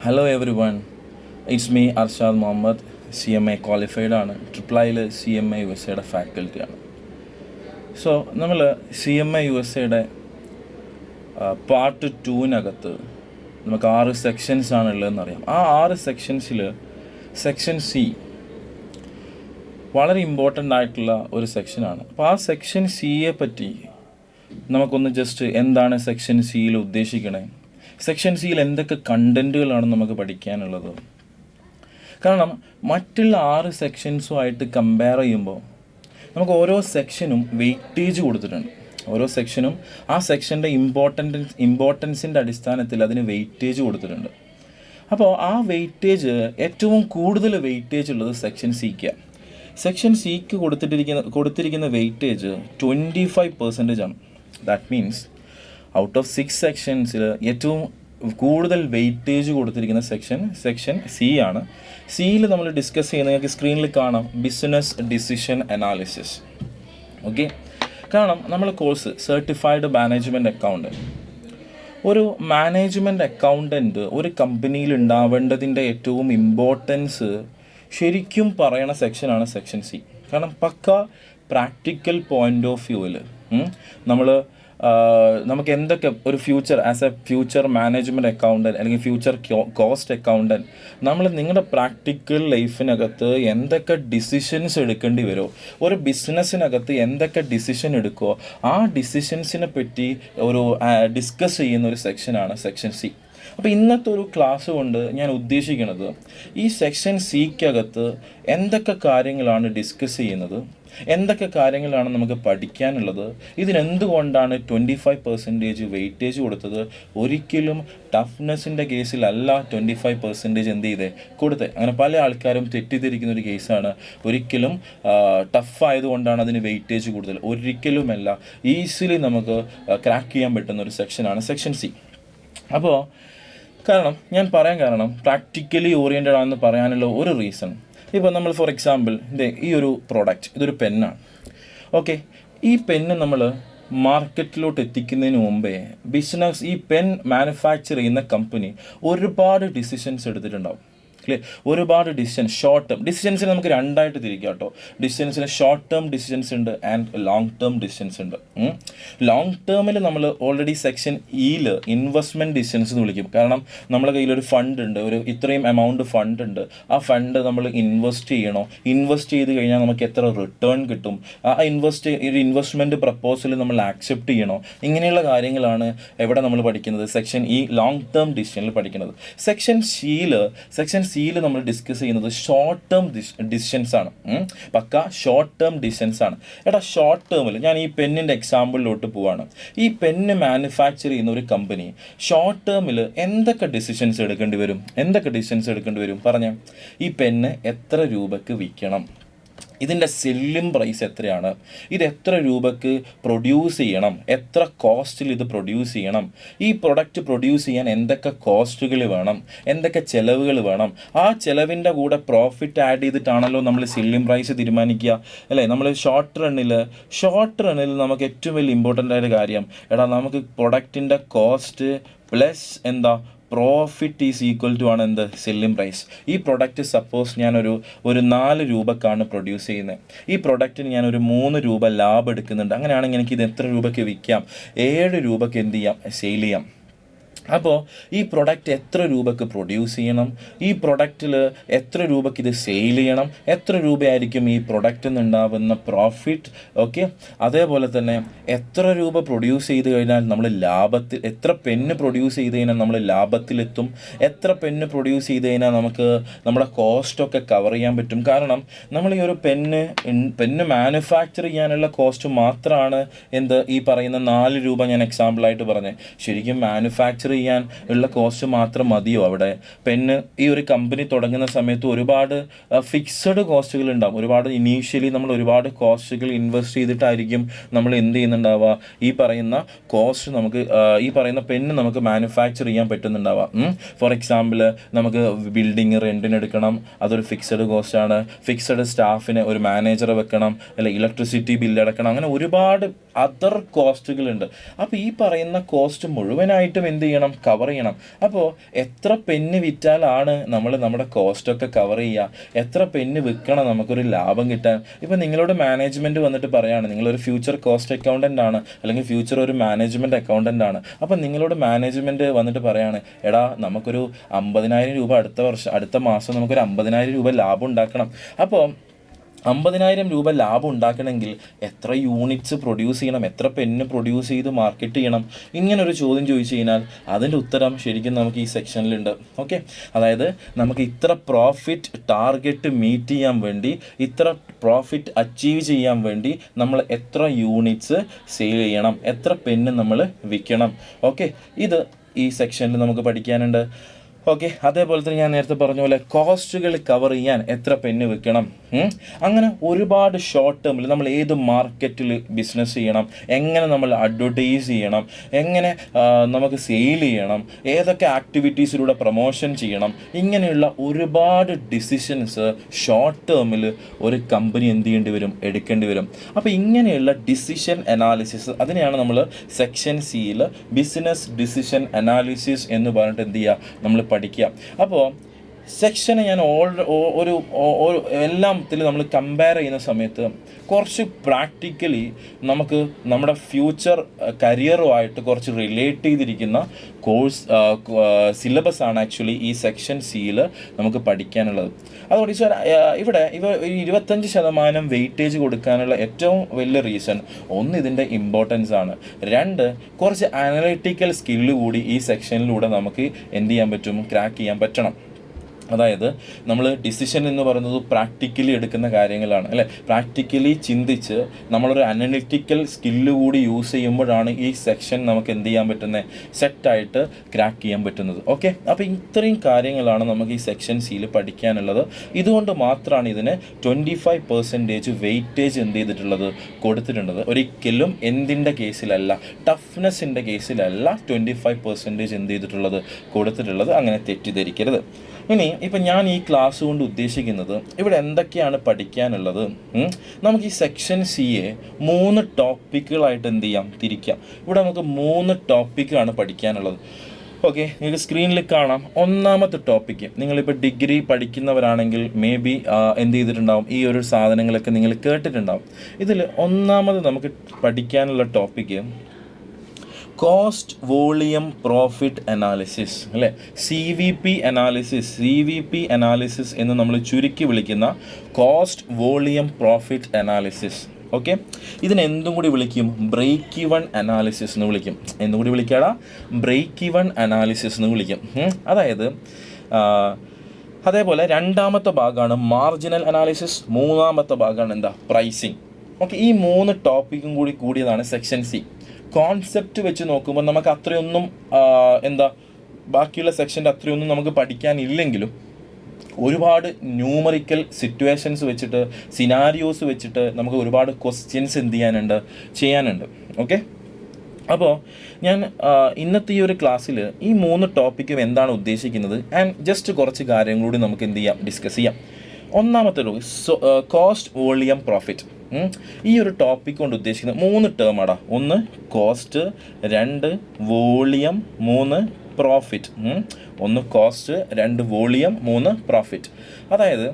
Hello everyone, it's me Arshad Muhammad. CMA qualified ആണ്. Triple CMA USA ഫാക്കൽറ്റിയാണ്. So നമ്മൾ CMA USA part 2 നമുക്ക് 6 sections ആണ് ഉള്ളതെന്നറിയാം. ആ 6 സെക്ഷൻസിൽ സെക്ഷൻ C വളരെ ഇമ്പോർട്ടൻ്റ് ആയിട്ടുള്ള ഒരു സെക്ഷനാണ്. അപ്പോൾ ആ സെക്ഷൻ സിയെ പറ്റി നമുക്കൊന്ന് ജസ്റ്റ് എന്താണ് സെക്ഷൻ സിയിൽ ഉദ്ദേശിക്കണേ, സെക്ഷൻ സിയിൽ എന്തൊക്കെ കണ്ടൻറ്റുകളാണ് നമുക്ക് പഠിക്കാനുള്ളത്. കാരണം മറ്റുള്ള 6 സെക്ഷൻസുമായിട്ട് കമ്പയർ ചെയ്യുമ്പോൾ നമുക്ക് ഓരോ സെക്ഷനും വെയിറ്റേജ് കൊടുത്തിട്ടുണ്ട്. ഓരോ സെക്ഷനും ആ സെക്ഷൻ്റെ ഇമ്പോർട്ടൻസിൻ്റെ അടിസ്ഥാനത്തിൽ അതിന് വെയിറ്റേജ് കൊടുത്തിട്ടുണ്ട്. അപ്പോൾ ആ വെയിറ്റേജ് ഏറ്റവും കൂടുതൽ വെയിറ്റേജ് ഉള്ളത് സെക്ഷൻ സിക്കാണ്. സെക്ഷൻ സിക്ക് കൊടുത്തിരിക്കുന്ന വെയിറ്റേജ് 25% ആണ്. ദാറ്റ് മീൻസ് ഔട്ട് ഓഫ് 6 സെക്ഷൻസിൽ ഏറ്റവും കൂടുതൽ വെയിറ്റേജ് കൊടുത്തിരിക്കുന്ന സെക്ഷൻ സി ആണ്. സിയിൽ നമ്മൾ ഡിസ്കസ് ചെയ്യുന്ന നിങ്ങൾക്ക് സ്ക്രീനിൽ കാണാം ബിസിനസ് ഡിസിഷൻ അനാലിസിസ്. ഓക്കെ, കാരണം നമ്മൾ കോഴ്സ് സർട്ടിഫൈഡ് മാനേജ്മെൻറ്റ് അക്കൗണ്ടൻറ്റ്, ഒരു മാനേജ്മെൻറ്റ് അക്കൗണ്ടൻറ്റ് ഒരു കമ്പനിയിൽ ഉണ്ടാവേണ്ടതിൻ്റെ ഏറ്റവും ഇമ്പോർട്ടൻസ് ശരിക്കും പറയണ സെക്ഷനാണ് സെക്ഷൻ സി. കാരണം പക്ക പ്രാക്ടിക്കൽ പോയിൻ്റ് ഓഫ് വ്യൂവിൽ നമുക്ക് എന്തൊക്കെ ഒരു ഫ്യൂച്ചർ മാനേജ്മെൻറ്റ് അക്കൗണ്ടൻറ്റ് അല്ലെങ്കിൽ ഫ്യൂച്ചർ കോസ്റ്റ് അക്കൗണ്ടൻറ്റ് നിങ്ങളുടെ പ്രാക്ടിക്കൽ ലൈഫിനകത്ത് എന്തൊക്കെ ഡിസിഷൻസ് എടുക്കേണ്ടി വരുമോ, ഒരു ബിസിനസ്സിനകത്ത് എന്തൊക്കെ ഡിസിഷൻ എടുക്കുമോ, ആ ഡിസിഷൻസിനെ പറ്റി ഒരു ഡിസ്കസ് ചെയ്യുന്ന ഒരു സെക്ഷനാണ് സെക്ഷൻ സി. അപ്പോൾ ഇന്നത്തെ ഒരു ക്ലാസ് കൊണ്ട് ഞാൻ ഉദ്ദേശിക്കുന്നത് ഈ സെക്ഷൻ സിക്കകത്ത് എന്തൊക്കെ കാര്യങ്ങളാണ് ഡിസ്കസ് ചെയ്യുന്നത്, എന്തൊക്കെ കാര്യങ്ങളാണ് നമുക്ക് പഠിക്കാനുള്ളത്, ഇതിനെന്തുകൊണ്ടാണ് 25% വെയിറ്റേജ് കൊടുത്തത്. ഒരിക്കലും ടഫ്നെസ്സിൻ്റെ കേസിലല്ല 25% എന്ത് ചെയ്തേ കൊടുത്തത്. അങ്ങനെ പല ആൾക്കാരും തെറ്റിദ്ധരിക്കുന്ന ഒരു കേസാണ്. ഒരിക്കലും ടഫായതുകൊണ്ടാണ് അതിന് വെയിറ്റേജ് കൂടുതൽ. ഒരിക്കലുമല്ല, ഈസിലി നമുക്ക് ക്രാക്ക് ചെയ്യാൻ പറ്റുന്ന ഒരു സെക്ഷനാണ് സെക്ഷൻ സി. അപ്പോൾ കാരണം ഞാൻ പറയാൻ കാരണം പ്രാക്ടിക്കലി ഓറിയൻറ്റഡ് ആണെന്ന് പറയാനുള്ള ഒരു റീസൺ, ഇപ്പോൾ നമ്മൾ ഫോർ എക്സാമ്പിൾ ഈ ഒരു പ്രോഡക്റ്റ് ഇതൊരു പെന്നാണ്. ഓക്കെ, ഈ പെന്ന് നമ്മൾ മാർക്കറ്റിലോട്ട് എത്തിക്കുന്നതിന് മുമ്പേ ഈ പെൻ മാനുഫാക്ചർ ചെയ്യുന്ന കമ്പനി ഒരുപാട് ഡിസിഷൻസ് എടുത്തിട്ടുണ്ടാവും. ഒരുപാട് ഷോർട്ട് ടേം ഡിസിഷൻസിനെ നമുക്ക് രണ്ടായിട്ട് തിരിക്കാം കേട്ടോ. ഡിസിഷൻസിന് ഷോർട്ട് ടേം ഡിസിഷൻസ് ഉണ്ട് ആൻഡ് ലോങ് ടേം ഡിസിഷൻസ് ഉണ്ട്. ലോങ് ടേമിൽ നമ്മൾ ഓൾറെഡി സെക്ഷൻ ഇയിൽ ഇൻവെസ്റ്റ്മെൻറ്റ് ഡിസിഷൻസ് എന്ന് വിളിക്കും. കാരണം നമ്മുടെ കയ്യിലൊരു ഫണ്ട് ഉണ്ട്, ഒരു ഇത്രയും എമൗണ്ട് ഫണ്ട് ഉണ്ട്, ആ ഫണ്ട് നമ്മൾ ഇൻവെസ്റ്റ് ചെയ്യണോ, ഇൻവെസ്റ്റ് ചെയ്ത് കഴിഞ്ഞാൽ നമുക്ക് എത്ര റിട്ടേൺ കിട്ടും, ആ ഇൻവെസ്റ്റ്മെൻറ്റ് പ്രപ്പോസൽ നമ്മൾ ആക്സെപ്റ്റ് ചെയ്യണോ, ഇങ്ങനെയുള്ള കാര്യങ്ങളാണ് എവിടെ നമ്മൾ പഠിക്കുന്നത്, സെക്ഷൻ ഈ ലോങ് ടേം ഡിസിഷനിൽ പഠിക്കുന്നത്. സെക്ഷൻ സിയിൽ നമ്മൾ ഡിസ്കസ് ചെയ്യുന്നത് ഷോർട്ട് ടേം ഡിസിഷൻസ് ആണ്. പക്ക ഷോർട്ട് ടേം ഡിസിഷൻസ് ആണ്. ഷോർട്ട് ടേമിൽ ഞാൻ ഈ പെന്നിൻ്റെ എക്സാമ്പിളിലോട്ട് പോവാണ്. ഈ പെന്ന് മാനുഫാക്ചർ ചെയ്യുന്ന ഒരു കമ്പനി ഷോർട്ട് ടേമിൽ എന്തൊക്കെ ഡിസിഷൻസ് എടുക്കേണ്ടി വരും പറഞ്ഞാൽ, ഈ പെന്ന് എത്ര രൂപയ്ക്ക് വിൽക്കണം, ഇതിൻ്റെ സെല്ലിംഗ് പ്രൈസ് എത്രയാണ്, ഇത് എത്ര രൂപയ്ക്ക് പ്രൊഡ്യൂസ് ചെയ്യണം, എത്ര കോസ്റ്റിൽ ഇത് പ്രൊഡ്യൂസ് ചെയ്യണം, ഈ പ്രൊഡക്റ്റ് പ്രൊഡ്യൂസ് ചെയ്യാൻ എന്തൊക്കെ കോസ്റ്റുകൾ വേണം, എന്തൊക്കെ ചിലവുകൾ വേണം, ആ ചിലവിൻ്റെ കൂടെ പ്രോഫിറ്റ് ആഡ് ചെയ്തിട്ടാണല്ലോ നമ്മൾ സെല്ലിംഗ് പ്രൈസ് തീരുമാനിക്കുക അല്ലേ. നമ്മൾ ഷോർട്ട് റണ്ണിൽ നമുക്ക് ഏറ്റവും വലിയ ഇമ്പോർട്ടൻ്റ് ആയ കാര്യം നമുക്ക് പ്രൊഡക്റ്റിൻ്റെ cost plus profit is equal to ആണ് സെല്ലിംഗ് പ്രൈസ്. ഈ പ്രൊഡക്റ്റ് സപ്പോസ് ഞാനൊരു 4 രൂപക്കാണ് പ്രൊഡ്യൂസ് ചെയ്യുന്നത്, ഈ പ്രൊഡക്റ്റിന് ഞാനൊരു 3 രൂപ ലാഭം എടുക്കുന്നുണ്ട്. അങ്ങനെയാണെങ്കിൽ എനിക്ക് ഇത് എത്ര രൂപയ്ക്ക് വിൽക്കാം, 7 രൂപയ്ക്ക് സെയിൽ ചെയ്യാം. അപ്പോൾ ഈ പ്രൊഡക്റ്റ് എത്ര രൂപയ്ക്ക് പ്രൊഡ്യൂസ് ചെയ്യണം, ഈ പ്രൊഡക്റ്റിൽ എത്ര രൂപയ്ക്ക് ഇത് സെയിൽ ചെയ്യണം, എത്ര രൂപയായിരിക്കും ഈ പ്രൊഡക്റ്റിൽ നിന്നുണ്ടാവുന്ന പ്രോഫിറ്റ്. ഓക്കെ, അതേപോലെ തന്നെ എത്ര രൂപ പ്രൊഡ്യൂസ് ചെയ്ത് കഴിഞ്ഞാൽ നമ്മൾ എത്ര പെന്ന് പ്രൊഡ്യൂസ് ചെയ്ത് കഴിഞ്ഞാൽ നമ്മൾ ലാഭത്തിലെത്തും, എത്ര പെന്ന് പ്രൊഡ്യൂസ് ചെയ്ത് കഴിഞ്ഞാൽ നമുക്ക് നമ്മുടെ കോസ്റ്റൊക്കെ കവർ ചെയ്യാൻ പറ്റും. കാരണം നമ്മൾ ഈ ഒരു പെന്ന് മാനുഫാക്ചർ ചെയ്യാനുള്ള കോസ്റ്റ് മാത്രമാണ് ഈ പറയുന്ന 4 രൂപ ഞാൻ എക്സാമ്പിളായിട്ട് പറഞ്ഞത്. ശരിക്കും മാനുഫാക്ചർ ചെയ്യാൻ ഉള്ള കോസ്റ്റ് മാത്രം മതിയോ അവിടെ? പെന്ന് ഈ ഒരു കമ്പനി തുടങ്ങുന്ന സമയത്ത് ഒരുപാട് ഫിക്സഡ് കോസ്റ്റുകൾ ഉണ്ടാവും. ഇനീഷ്യലി നമ്മൾ ഒരുപാട് കോസ്റ്റുകൾ ഇൻവെസ്റ്റ് ചെയ്തിട്ടായിരിക്കും നമ്മൾ ചെയ്യുന്നുണ്ടാവുക, ഈ പറയുന്ന കോസ്റ്റ് നമുക്ക് ഈ പറയുന്ന പെന്ന് നമുക്ക് മാനുഫാക്ചർ ചെയ്യാൻ പറ്റുന്നുണ്ടാവുക. ഫോർ എക്സാമ്പിൾ നമുക്ക് ബിൽഡിങ് റെൻറ്റിന് എടുക്കണം, അതൊരു ഫിക്സഡ് കോസ്റ്റാണ്. ഫിക്സഡ് സ്റ്റാഫിന് ഒരു മാനേജറെ വെക്കണം, അല്ലെ ഇലക്ട്രിസിറ്റി ബില്ല് അടക്കണം, അങ്ങനെ ഒരുപാട് അതർ കോസ്റ്റുകളുണ്ട്. അപ്പോൾ ഈ പറയുന്ന കോസ്റ്റ് മുഴുവനായിട്ടും എന്ത് ചെയ്യണം, ചെയ്യണം, കവർ ചെയ്യണം. അപ്പോൾ എത്ര പെന്ന് വിറ്റാലാണ് നമ്മൾ നമ്മുടെ കോസ്റ്റൊക്കെ കവർ ചെയ്യുക, എത്ര പെന്ന് വിൽക്കണം നമുക്കൊരു ലാഭം കിട്ടാൻ. ഇപ്പം നിങ്ങളോട് മാനേജ്മെൻറ്റ് വന്നിട്ട് പറയുകയാണ് നിങ്ങളൊരു ഫ്യൂച്ചർ കോസ്റ്റ് അക്കൗണ്ടൻ്റ് ആണ്, അല്ലെങ്കിൽ ഫ്യൂച്ചർ ഒരു മാനേജ്മെൻറ്റ് അക്കൗണ്ടൻ്റ് ആണ്. അപ്പം നിങ്ങളോട് മാനേജ്മെൻറ്റ് വന്നിട്ട് പറയാണ്, എടാ നമുക്കൊരു 50,000 രൂപ അടുത്ത മാസം നമുക്കൊരു 50,000 രൂപ ലാഭം ഉണ്ടാക്കണം. അപ്പോൾ 50,000 രൂപ ലാഭം ഉണ്ടാക്കണമെങ്കിൽ എത്ര യൂണിറ്റ്സ് പ്രൊഡ്യൂസ് ചെയ്യണം, എത്ര പെന്ന് പ്രൊഡ്യൂസ് ചെയ്ത് മാർക്കറ്റ് ചെയ്യണം, ഇങ്ങനൊരു ചോദ്യം ചോദിച്ചു കഴിഞ്ഞാൽ അതിൻ്റെ ഉത്തരം ശരിക്കും നമുക്ക് ഈ സെക്ഷനിലുണ്ട്. ഓക്കെ, അതായത് നമുക്ക് ഇത്ര പ്രോഫിറ്റ് ടാർഗറ്റ് മീറ്റ് ചെയ്യാൻ വേണ്ടി, ഇത്ര പ്രോഫിറ്റ് അച്ചീവ് ചെയ്യാൻ വേണ്ടി നമ്മൾ എത്ര യൂണിറ്റ്സ് സെയിൽ ചെയ്യണം, എത്ര പെന്ന് നമ്മൾ വിൽക്കണം. ഓക്കെ, ഇത് ഈ സെക്ഷനിൽ നമുക്ക് പഠിക്കാനുണ്ട്. ഓക്കെ, അതേപോലെ തന്നെ ഞാൻ നേരത്തെ പറഞ്ഞ പോലെ കോസ്റ്റുകൾ കവർ ചെയ്യാൻ എത്ര പെന്ന് വെക്കണം, അങ്ങനെ ഒരുപാട് ഷോർട്ട് ടേമിൽ നമ്മൾ ഏത് മാർക്കറ്റിൽ ബിസിനസ് ചെയ്യണം, എങ്ങനെ നമ്മൾ അഡ്വർടൈസ് ചെയ്യണം, എങ്ങനെ നമുക്ക് സെയിൽ ചെയ്യണം, ഏതൊക്കെ ആക്ടിവിറ്റീസിലൂടെ പ്രൊമോഷൻ ചെയ്യണം, ഇങ്ങനെയുള്ള ഒരുപാട് ഡിസിഷൻസ് ഷോർട്ട് ടേമിൽ ഒരു കമ്പനി എന്ത് ചെയ്യേണ്ടി വരും, എടുക്കേണ്ടി വരും. അപ്പോൾ ഇങ്ങനെയുള്ള ഡിസിഷൻ അനാലിസിസ്, അതിനെയാണ് നമ്മൾ സെക്ഷൻ സിയിൽ ബിസിനസ് ഡിസിഷൻ അനാലിസിസ് എന്ന് പറഞ്ഞിട്ട് എന്ത് ചെയ്യുക, നമ്മൾ പഠിക്കുക. അപ്പോൾ സെക്ഷന് ഞാൻ ഒരു എല്ലാത്തിലും നമ്മൾ കമ്പയർ ചെയ്യുന്ന സമയത്ത് കുറച്ച് പ്രാക്ടിക്കലി നമുക്ക് നമ്മുടെ ഫ്യൂച്ചർ കരിയറുമായിട്ട് കുറച്ച് റിലേറ്റ് ചെയ്തിരിക്കുന്ന സിലബസ് ആണ് ആക്ച്വലി ഈ സെക്ഷൻ സിയിൽ നമുക്ക് പഠിക്കാനുള്ളത്. അതുകൊണ്ട് ഇവിടെ 25% വെയിറ്റേജ് കൊടുക്കാനുള്ള ഏറ്റവും വലിയ റീസൺ, ഒന്ന് ഇതിൻ്റെ ഇമ്പോർട്ടൻസ് ആണ്, രണ്ട് കുറച്ച് അനലിറ്റിക്കൽ സ്കില്ല് കൂടി ഈ സെക്ഷനിലൂടെ നമുക്ക് എന്ത് ചെയ്യാൻ പറ്റും, ക്രാക്ക് ചെയ്യാൻ പറ്റണം. അതായത് നമ്മൾ ഡിസിഷൻ എന്ന് പറയുന്നത് പ്രാക്ടിക്കലി എടുക്കുന്ന കാര്യങ്ങളാണ് അല്ലേ. പ്രാക്ടിക്കലി ചിന്തിച്ച് നമ്മളൊരു അനലിറ്റിക്കൽ സ്കില്ല് കൂടി യൂസ് ചെയ്യുമ്പോഴാണ് ഈ സെക്ഷൻ നമുക്ക് എന്ത് ചെയ്യാൻ പറ്റുന്നത്, സെറ്റായിട്ട് ക്രാക്ക് ചെയ്യാൻ പറ്റുന്നത്. ഓക്കെ, അപ്പോൾ ഇത്രയും കാര്യങ്ങളാണ് നമുക്ക് ഈ സെക്ഷൻ സിയിൽ പഠിക്കാനുള്ളത്. ഇതുകൊണ്ട് മാത്രമാണ് ഇതിന് 25% വെയിറ്റേജ് എന്ത് ചെയ്തിട്ടുള്ളത്, കൊടുത്തിട്ടുള്ളത്. ഒരിക്കലും എന്തിൻ്റെ കേസിലല്ല, ടഫ്നെസ്സിൻ്റെ കേസിലല്ല 25% എന്ത് ചെയ്തിട്ടുള്ളത്, കൊടുത്തിട്ടുള്ളത്. അങ്ങനെ തെറ്റിദ്ധരിക്കരുത്. ഇനി ഇപ്പം ഞാൻ ഈ ക്ലാസ് കൊണ്ട് ഉദ്ദേശിക്കുന്നത് ഇവിടെ എന്തൊക്കെയാണ് പഠിക്കാനുള്ളത്. നമുക്ക് ഈ സെക്ഷൻ സിയെ 3 ടോപ്പിക്കുകളായിട്ട് എന്ത് ചെയ്യാം, തിരിക്കാം. ഇവിടെ നമുക്ക് 3 ടോപ്പിക്കാണ് പഠിക്കാനുള്ളത്. ഓക്കെ, നിങ്ങൾക്ക് സ്ക്രീനിൽ കാണാം. ഒന്നാമത്തെ ടോപ്പിക്ക്, നിങ്ങളിപ്പോൾ ഡിഗ്രി പഠിക്കുന്നവരാണെങ്കിൽ മേ ബി എന്ത് ചെയ്തിട്ടുണ്ടാവും, ഈ ഒരു സാധനങ്ങളൊക്കെ നിങ്ങൾ കേട്ടിട്ടുണ്ടാവും. ഇതിൽ ഒന്നാമത് നമുക്ക് പഠിക്കാനുള്ള topic cost volume profit analysis അല്ലേ, CVP അനാലിസിസ് എന്ന് നമ്മൾ ചുരുക്കി വിളിക്കുന്ന cost volume profit analysis. Okay, ഇതിനെന്തും കൂടി വിളിക്കും, ബ്രേക്ക് ഇവൺ അനാലിസിസ് എന്ന് വിളിക്കും. എന്തും കൂടി വിളിക്കാടാ, ബ്രേക്ക് ഇവൺ അനാലിസിസ് എന്ന് വിളിക്കും. അതായത് അതേപോലെ രണ്ടാമത്തെ ഭാഗമാണ് മാർജിനൽ അനാലിസിസ്, മൂന്നാമത്തെ ഭാഗമാണ് എന്താ, പ്രൈസിങ്. ഓക്കെ, ഈ 3 ടോപ്പിക്കും കൂടി കൂടിയതാണ് സെക്ഷൻ സി. കോൺസെപ്റ്റ് വെച്ച് നോക്കുമ്പോൾ നമുക്ക് അത്രയൊന്നും ബാക്കിയുള്ള സെക്ഷൻ്റെ അത്രയൊന്നും നമുക്ക് പഠിക്കാനില്ലെങ്കിലും ഒരുപാട് ന്യൂമറിക്കൽ സിറ്റുവേഷൻസ് വെച്ചിട്ട്, സിനാരിയോസ് വെച്ചിട്ട് നമുക്ക് ഒരുപാട് ക്വസ്റ്റ്യൻസ് എന്ത് ചെയ്യാനുണ്ട്. ഓക്കെ, അപ്പോൾ ഞാൻ ഇന്നത്തെ ഈ ഒരു ക്ലാസ്സിൽ ഈ 3 ടോപ്പിക്കും എന്താണ് ഉദ്ദേശിക്കുന്നത് ആൻഡ് ജസ്റ്റ് കുറച്ച് കാര്യങ്ങളൂടി നമുക്ക് എന്ത് ചെയ്യാം, ഡിസ്കസ് ചെയ്യാം. ഒന്നാമത്തെ കോസ്റ്റ് വോളിയം പ്രോഫിറ്റ്. ഈ ഒരു ടോപ്പിക് കൊണ്ട് ഉദ്ദേശിക്കുന്നത് 3 ടേമാടാ. 1 cost, 2 volume, 3 profit. 1 cost, 2 volume, 3 profit. അതായത്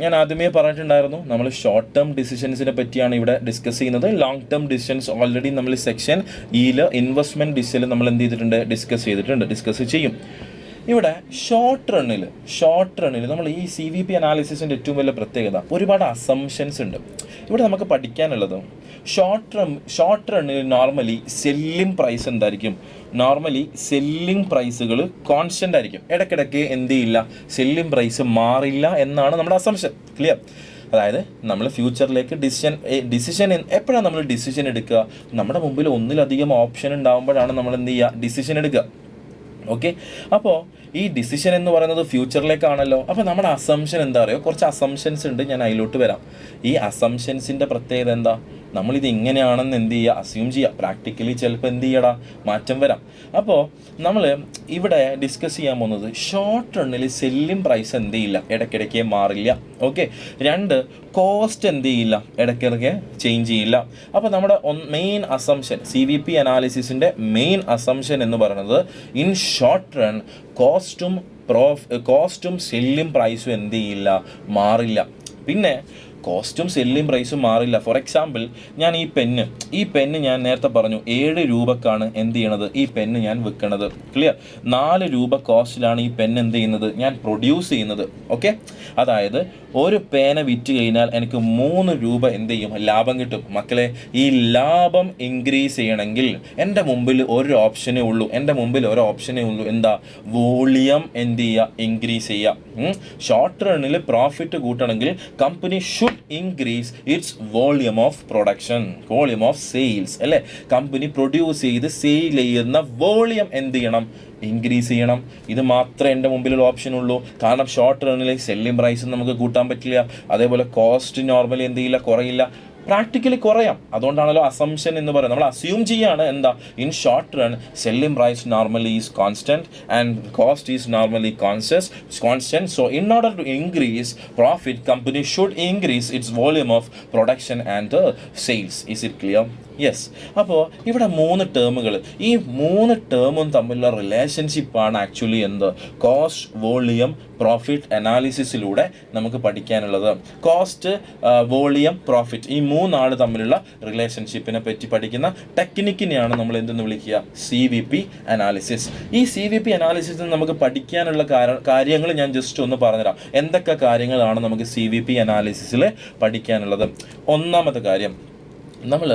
ഞാൻ ആദ്യമേ പറഞ്ഞിട്ടുണ്ടായിരുന്നു, നമ്മൾ ഷോർട്ട് ടേം ഡിസിഷൻസിനെ പറ്റിയാണ് ഇവിടെ ഡിസ്കസ് ചെയ്യുന്നത്. ലോങ് ടേം ഡിസിഷൻസ് ഓൾറെഡി നമ്മൾ സെക്ഷൻ ഇയിൽ ഇൻവെസ്റ്റ്മെൻറ്റ് ഡിസിഷനിൽ നമ്മൾ എന്ത് ചെയ്തിട്ടുണ്ട്, ഡിസ്കസ് ചെയ്യും. ഇവിടെ ഷോർട്ട് റണ്ണിൽ നമ്മൾ ഈ CVP അനാലിസിസിൻ്റെ ഏറ്റവും വലിയ പ്രത്യേകത, ഒരുപാട് അസംഷൻസ് ഉണ്ട്. ഇവിടെ നമുക്ക് പഠിക്കാനുള്ളത് ഷോർട്ട് റണ്ണിൽ നോർമലി സെല്ലിംഗ് പ്രൈസ് എന്തായിരിക്കും, സെല്ലിംഗ് പ്രൈസുകൾ കോൺസ്റ്റൻ്റ് ആയിരിക്കും. ഇടയ്ക്കിടയ്ക്ക് എന്ത് ചെയ്യില്ല, സെല്ലിംഗ് പ്രൈസ് മാറില്ല എന്നാണ് നമ്മുടെ അസംഷൻ. ക്ലിയർ? അതായത് നമ്മൾ ഫ്യൂച്ചറിലേക്ക് ഡിസിഷൻ എപ്പോഴാണ് നമ്മൾ ഡിസിഷൻ എടുക്കുക, നമ്മുടെ മുമ്പിൽ ഒന്നിലധികം ഓപ്ഷൻ ഉണ്ടാകുമ്പോഴാണ് നമ്മൾ എന്ത് ചെയ്യുക, ഡിസിഷൻ എടുക്കുക. ഓക്കെ, അപ്പോൾ ഈ ഡിസിഷൻ എന്ന് പറയുന്നത് ഫ്യൂച്ചറിലേക്കാണല്ലോ. അപ്പോൾ നമ്മുടെ അസംഷൻ എന്താ പറയുക, കുറച്ച് അസംഷൻസ് ഉണ്ട്, ഞാൻ അതിലോട്ട് വരാം. ഈ അസംഷൻസിൻ്റെ പ്രത്യേകത എന്താ, നമ്മളിത് ഇങ്ങനെയാണെന്ന് എന്ത് ചെയ്യുക, അസ്യൂം ചെയ്യുക. പ്രാക്ടിക്കലി ചിലപ്പോൾ എന്ത് ചെയ്യടാ, മാറ്റം വരാം. അപ്പോൾ നമ്മൾ ഇവിടെ ഡിസ്കസ് ചെയ്യാൻ പോകുന്നത് ഷോർട്ട് റണ്ണിൽ സെല്ലിംഗ് പ്രൈസ് എന്ത് ചെയ്യില്ല, ഇടയ്ക്കിടയ്ക്ക് മാറില്ല. ഓക്കെ. 2, കോസ്റ്റ് എന്ത് ചെയ്യില്ല, ഇടയ്ക്കിടയ്ക്ക് ചേഞ്ച് ചെയ്യില്ല. അപ്പോൾ നമ്മുടെ മെയിൻ അസംഷൻ, CVP അനാലിസിസിൻ്റെ main assumption in short run short റൺ കോസ്റ്റും സെല്ലിംഗ് പ്രൈസും എന്ത് ചെയ്യില്ല, മാറില്ല. പിന്നെ കോസ്റ്റും സെല്ലിംഗ് പ്രൈസും മാറില്ല. ഫോർ എക്സാമ്പിൾ, ഞാൻ ഈ പെന്ന് ഞാൻ നേരത്തെ പറഞ്ഞു 7 രൂപക്കാണ് എന്ത് ചെയ്യണത്, ഈ പെന്ന് ഞാൻ വിൽക്കണത്. ക്ലിയർ? 4 രൂപ കോസ്റ്റിലാണ് ഈ പെന്ന് എന്ത് ചെയ്യുന്നത്, ഞാൻ പ്രൊഡ്യൂസ് ചെയ്യുന്നത്. ഓക്കെ. അതായത് ഒരു പേന വിറ്റ് കഴിഞ്ഞാൽ എനിക്ക് 3 രൂപ എന്ത് ചെയ്യും, ലാഭം കിട്ടും. മക്കളെ, ഈ ലാഭം ഇൻക്രീസ് ചെയ്യണമെങ്കിൽ എൻ്റെ മുമ്പിൽ ഒരു ഓപ്ഷനേ ഉള്ളൂ, എന്താ, വോളിയം എന്ത് ചെയ്യുക, ഇൻക്രീസ് ചെയ്യുക. ഷോർട്ട് റണ്ണിൽ പ്രോഫിറ്റ് കൂട്ടണമെങ്കിൽ company increase its volume of production, volume of sales അല്ലേ. കമ്പനി പ്രൊഡ്യൂസ് ചെയ്ത് സെയിൽ ചെയ്യുന്ന വോളിയം എന്ത് ചെയ്യണം, ഇൻക്രീസ് ചെയ്യണം. ഇത് മാത്രമേ എൻ്റെ മുമ്പിലുള്ള ഓപ്ഷൻ ഉള്ളൂ. കാരണം ഷോർട്ട് റണ്ണിൽ സെല്ലിംഗ് പ്രൈസ് നമുക്ക് കൂട്ടാൻ പറ്റില്ല. അതേപോലെ കോസ്റ്റ് നോർമലി എന്ത് ചെയ്യില്ല, കുറയില്ല, പ്രാക്ടിക്കലി കുറയാം. അതുകൊണ്ടാണല്ലോ അസംഷൻ എന്ന് പറയുന്നത്. നമ്മൾ അസ്യൂം ചെയ്യാണ് എന്താ, in short run selling price normally is constant and cost is normally constant. So in order to increase profit company should increase its volume of production and sales. Is it clear? Yes. അപ്പോൾ ഇവിടെ 3 ടേമുകൾ, ഈ 3 ടേമും തമ്മിലുള്ള റിലേഷൻഷിപ്പാണ് actually എന്ത്, cost volume profit അനാലിസിസിലൂടെ നമുക്ക് പഠിക്കാനുള്ളത്. കോസ്റ്റ്, വോളിയം, പ്രോഫിറ്റ്, ഈ 3 തമ്മിലുള്ള റിലേഷൻഷിപ്പിനെ പറ്റി പഠിക്കുന്ന ടെക്നിക്കിനെയാണ് നമ്മൾ എന്തെന്ന് വിളിക്കുക, CVP അനാലിസിസ്. ഈ CVP അനാലിസിസിൽ നമുക്ക് പഠിക്കാനുള്ള കാര്യങ്ങൾ ഞാൻ ജസ്റ്റ് ഒന്ന് പറഞ്ഞുതരാം. എന്തൊക്കെ കാര്യങ്ങളാണ് നമുക്ക് CVP അനാലിസിസിൽ പഠിക്കാനുള്ളത്? ഒന്നാമത്തെ കാര്യം, നമ്മൾ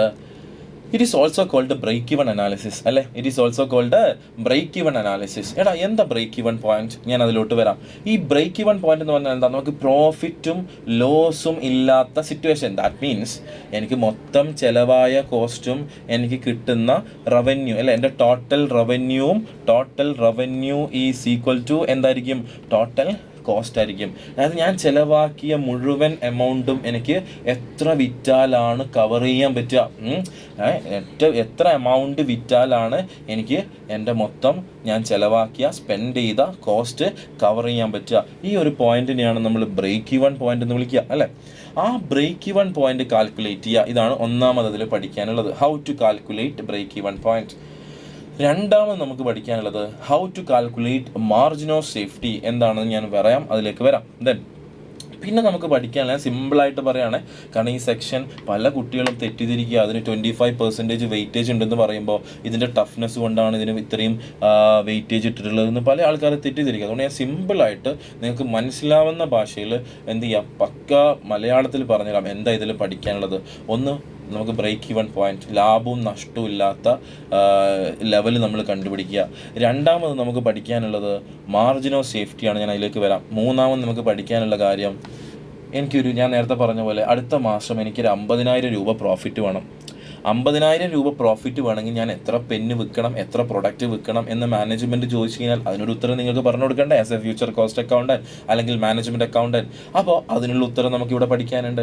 it is also called break even analysis അല്ലേ. It is also called break even analysis. എടാ, എന്താ ബ്രേക്ക് ഇവൺ പോയിന്റ്? ഞാൻ അതിലോട്ട് വരാം. ഈ ബ്രേക്ക് ഇവൺ പോയിന്റ് എന്ന് പറഞ്ഞാൽ എന്താ, നമുക്ക് പ്രോഫിറ്റും ലോസും ഇല്ലാത്ത സിറ്റുവേഷൻ. ദാറ്റ് മീൻസ് എനിക്ക് മൊത്തം ചിലവായ കോസ്റ്റും എനിക്ക് കിട്ടുന്ന റവന്യൂ അല്ലേ, എൻ്റെ total revenue is equal to എന്തായിരിക്കും, ടോട്ടൽ കോസ്റ്റ് ആയിരിക്കും. അതായത് ഞാൻ ചിലവാക്കിയ മുഴുവൻ എമൗണ്ടും എനിക്ക് എത്ര വിറ്റാലാണ് കവർ ചെയ്യാൻ പറ്റുക, എത്ര എമൗണ്ട് വിറ്റാലാണ് എനിക്ക് എൻ്റെ മൊത്തം ഞാൻ സ്പെൻഡ് ചെയ്ത കോസ്റ്റ് കവർ ചെയ്യാൻ പറ്റുക. ഈ ഒരു പോയിന്റിനെയാണ് നമ്മൾ ബ്രേക്ക് ഇവൺ പോയിന്റ് എന്ന് വിളിക്കുക അല്ലേ. ആ ബ്രേക്ക് ഇവൺ പോയിന്റ് കാൽക്കുലേറ്റ് ചെയ്യുക, ഇതാണ് ഒന്നാമതിൽ പഠിക്കാനുള്ളത്, how to calculate break even point. രണ്ടാമത് നമുക്ക് പഠിക്കാനുള്ളത് how to calculate margin of safety എന്താണെന്ന് ഞാൻ പറയാം, അതിലേക്ക് വരാം. ദെൻ പിന്നെ നമുക്ക് പഠിക്കാനുള്ള സിമ്പിളായിട്ട് പറയുകയാണ്, കാരണം ഈ സെക്ഷൻ പല കുട്ടികളും തെറ്റിദ്ധരിക്കുക, അതിന് 25% വെയിറ്റേജ് ഉണ്ടെന്ന് പറയുമ്പോൾ ഇതിൻ്റെ ടഫ്നെസ് കൊണ്ടാണ് ഇതിന് ഇത്രയും വെയിറ്റേജ് ഇട്ടിട്ടുള്ളതെന്ന് പല ആൾക്കാർ തെറ്റിദ്ധരിക്കുക. അതുകൊണ്ട് ഞാൻ സിമ്പിളായിട്ട് നിങ്ങൾക്ക് മനസ്സിലാവുന്ന ഭാഷയിൽ എന്ത് ചെയ്യാം, പക്ക മലയാളത്തിൽ പറഞ്ഞുതരാം എന്താ ഇതിൽ പഠിക്കാനുള്ളത്. ഒന്ന്, നമുക്ക് ബ്രേക്ക് ഇവൺ പോയിന്റ്, ലാഭവും നഷ്ടവും ഇല്ലാത്ത ലെവൽ നമ്മൾ കണ്ടുപിടിക്കുക. രണ്ടാമത് നമുക്ക് പഠിക്കാനുള്ളത് മാർജിൻ ഓഫ് സേഫ്റ്റിയാണ്, ഞാൻ അതിലേക്ക് വരാം. മൂന്നാമത് നമുക്ക് പഠിക്കാനുള്ള കാര്യം, ഞാൻ നേരത്തെ പറഞ്ഞ പോലെ അടുത്ത മാസം എനിക്കൊരു 50,000 രൂപ പ്രോഫിറ്റ് വേണം. 50,000 രൂപ പ്രോഫിറ്റ് വേണമെങ്കിൽ ഞാൻ എത്ര പെന്ന് വിൽക്കണം, എത്ര പ്രൊഡക്റ്റ് വിൽക്കണം എന്ന് മാനേജ്മെൻറ്റ് ചോദിച്ചു കഴിഞ്ഞാൽ അതിനൊരു ഉത്തരം നിങ്ങൾക്ക് പറഞ്ഞു കൊടുക്കണ്ടേ, as A future cost accountant അല്ലെങ്കിൽ മാനേജ്മെൻറ്റ് അക്കൗണ്ടൻറ്റ്. അപ്പോൾ അതിനുള്ള ഉത്തരം നമുക്കിവിടെ പഠിക്കാനുണ്ട്.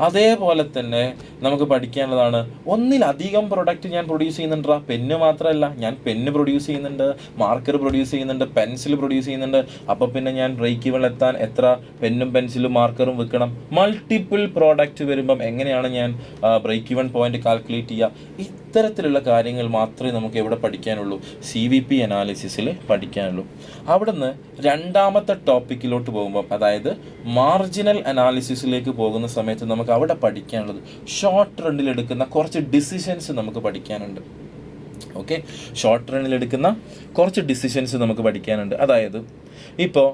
അതേപോലെ തന്നെ നമുക്ക് പഠിക്കാനുള്ളതാണ്, ഒന്നിലധികം പ്രൊഡക്റ്റ് ഞാൻ പ്രൊഡ്യൂസ് ചെയ്യുന്നുണ്ട്. പെന്ന് മാത്രമല്ല, ഞാൻ പെന്ന് പ്രൊഡ്യൂസ് ചെയ്യുന്നുണ്ട്, മാർക്കർ പ്രൊഡ്യൂസ് ചെയ്യുന്നുണ്ട്, പെൻസിൽ പ്രൊഡ്യൂസ് ചെയ്യുന്നുണ്ട്. അപ്പോൾ പിന്നെ ഞാൻ ബ്രേക്ക് ഇവൺ എത്താൻ എത്ര പെന്നും പെൻസിലും മാർക്കറും വിൽക്കണം. മൾട്ടിപ്പിൾ പ്രോഡക്റ്റ് വരുമ്പം എങ്ങനെയാണ് ഞാൻ ബ്രേക്ക് ഇവൺ പോയിന്റ് കാൽക്കുലേറ്റ് ചെയ്യുക? ഇത്തരത്തിലുള്ള കാര്യങ്ങൾ മാത്രമേ നമുക്ക് എവിടെ പഠിക്കാനുള്ളൂ, CVP അനാലിസിസിൽ പഠിക്കാനുള്ളൂ. അവിടുന്ന് രണ്ടാമത്തെ ടോപ്പിക്കിലോട്ട് പോകുമ്പോൾ, അതായത് മാർജിനൽ അനാലിസിസിലേക്ക് പോകുന്ന സമയത്ത് നമുക്ക് അവിടെ പഠിക്കാനുള്ളത് ഷോർട്ട് റണ്ണിൽ എടുക്കുന്ന കുറച്ച് ഡിസിഷൻസ് നമുക്ക് പഠിക്കാനുണ്ട്. ഓക്കെ, ഷോർട്ട് റണ്ണിൽ എടുക്കുന്ന കുറച്ച് ഡിസിഷൻസ് നമുക്ക് പഠിക്കാനുണ്ട്. അതായത് ഇപ്പോൾ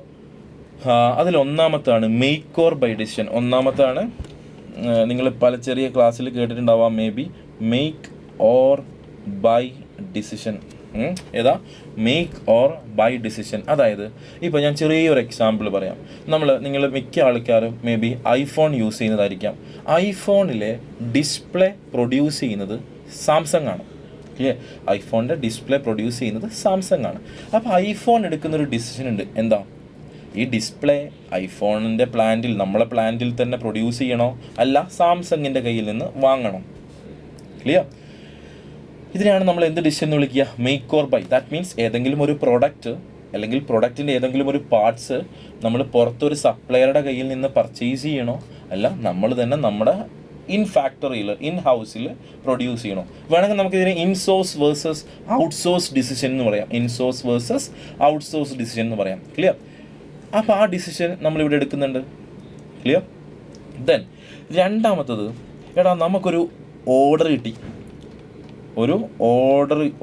അതിലൊന്നാമത്താണ് മേക്ക് ഓർ ബൈ ഡിസിഷൻ. ഒന്നാമത്താണ് നിങ്ങൾ പല ചെറിയ ക്ലാസ്സിൽ കേട്ടിട്ടുണ്ടാവാം, maybe make or buy decision. ഏതാ? Make or buy decision. അതായത് ഇപ്പോൾ ഞാൻ ചെറിയൊരു എക്സാമ്പിൾ പറയാം. നിങ്ങൾ മിക്ക ആൾക്കാരും മേ ബി ഐഫോൺ യൂസ് ചെയ്യുന്നതായിരിക്കാം. ഐഫോണിലെ ഡിസ്പ്ലേ പ്രൊഡ്യൂസ് ചെയ്യുന്നത് സാംസങ് ആണ്. ക്ലിയർ? ഐഫോണിൻ്റെ ഡിസ്പ്ലേ പ്രൊഡ്യൂസ് ചെയ്യുന്നത് സാംസങ് ആണ്. അപ്പോൾ ഐഫോൺ എടുക്കുന്നൊരു ഡിസിഷൻ ഉണ്ട്. എന്താ? ഈ ഡിസ്പ്ലേ ഐഫോണിൻ്റെ നമ്മളെ പ്ലാന്റിൽ തന്നെ പ്രൊഡ്യൂസ് ചെയ്യണോ, അല്ല സാംസങ്ങിൻ്റെ കയ്യിൽ നിന്ന് വാങ്ങണോ? ക്ലിയർ? ഇതിനെയാണ് നമ്മൾ എന്ത് ഡിസിഷൻ എന്ന് വിളിക്കുക? Make or buy. That means ഏതെങ്കിലും ഒരു പ്രോഡക്റ്റ് അല്ലെങ്കിൽ പ്രൊഡക്റ്റിൻ്റെ ഏതെങ്കിലും ഒരു പാർട്സ് നമ്മൾ പുറത്തൊരു സപ്ലയറുടെ കയ്യിൽ നിന്ന് പർച്ചേസ് ചെയ്യണോ, അല്ല നമ്മൾ തന്നെ നമ്മുടെ ഇൻ ഫാക്ടറിയിൽ ഇൻ ഹൗസിൽ പ്രൊഡ്യൂസ് ചെയ്യണോ? വേണമെങ്കിൽ നമുക്കിതിനെ ഇൻസോഴ്സ് വേഴ്സസ് ഔട്ട്സോഴ്സ് ഡിസിഷൻ എന്ന് പറയാം. ഇൻസോഴ്സ് വേഴ്സസ് ഔട്ട്സോഴ്സ് ഡിസിഷൻ എന്ന് പറയാം. ക്ലിയർ? അപ്പോൾ ആ ഡിസിഷൻ നമ്മളിവിടെ എടുക്കുന്നുണ്ട്. ക്ലിയർ? ദെൻ രണ്ടാമത്തത്, എടാ നമുക്കൊരു ഓർഡർ കിട്ടി, ഒരു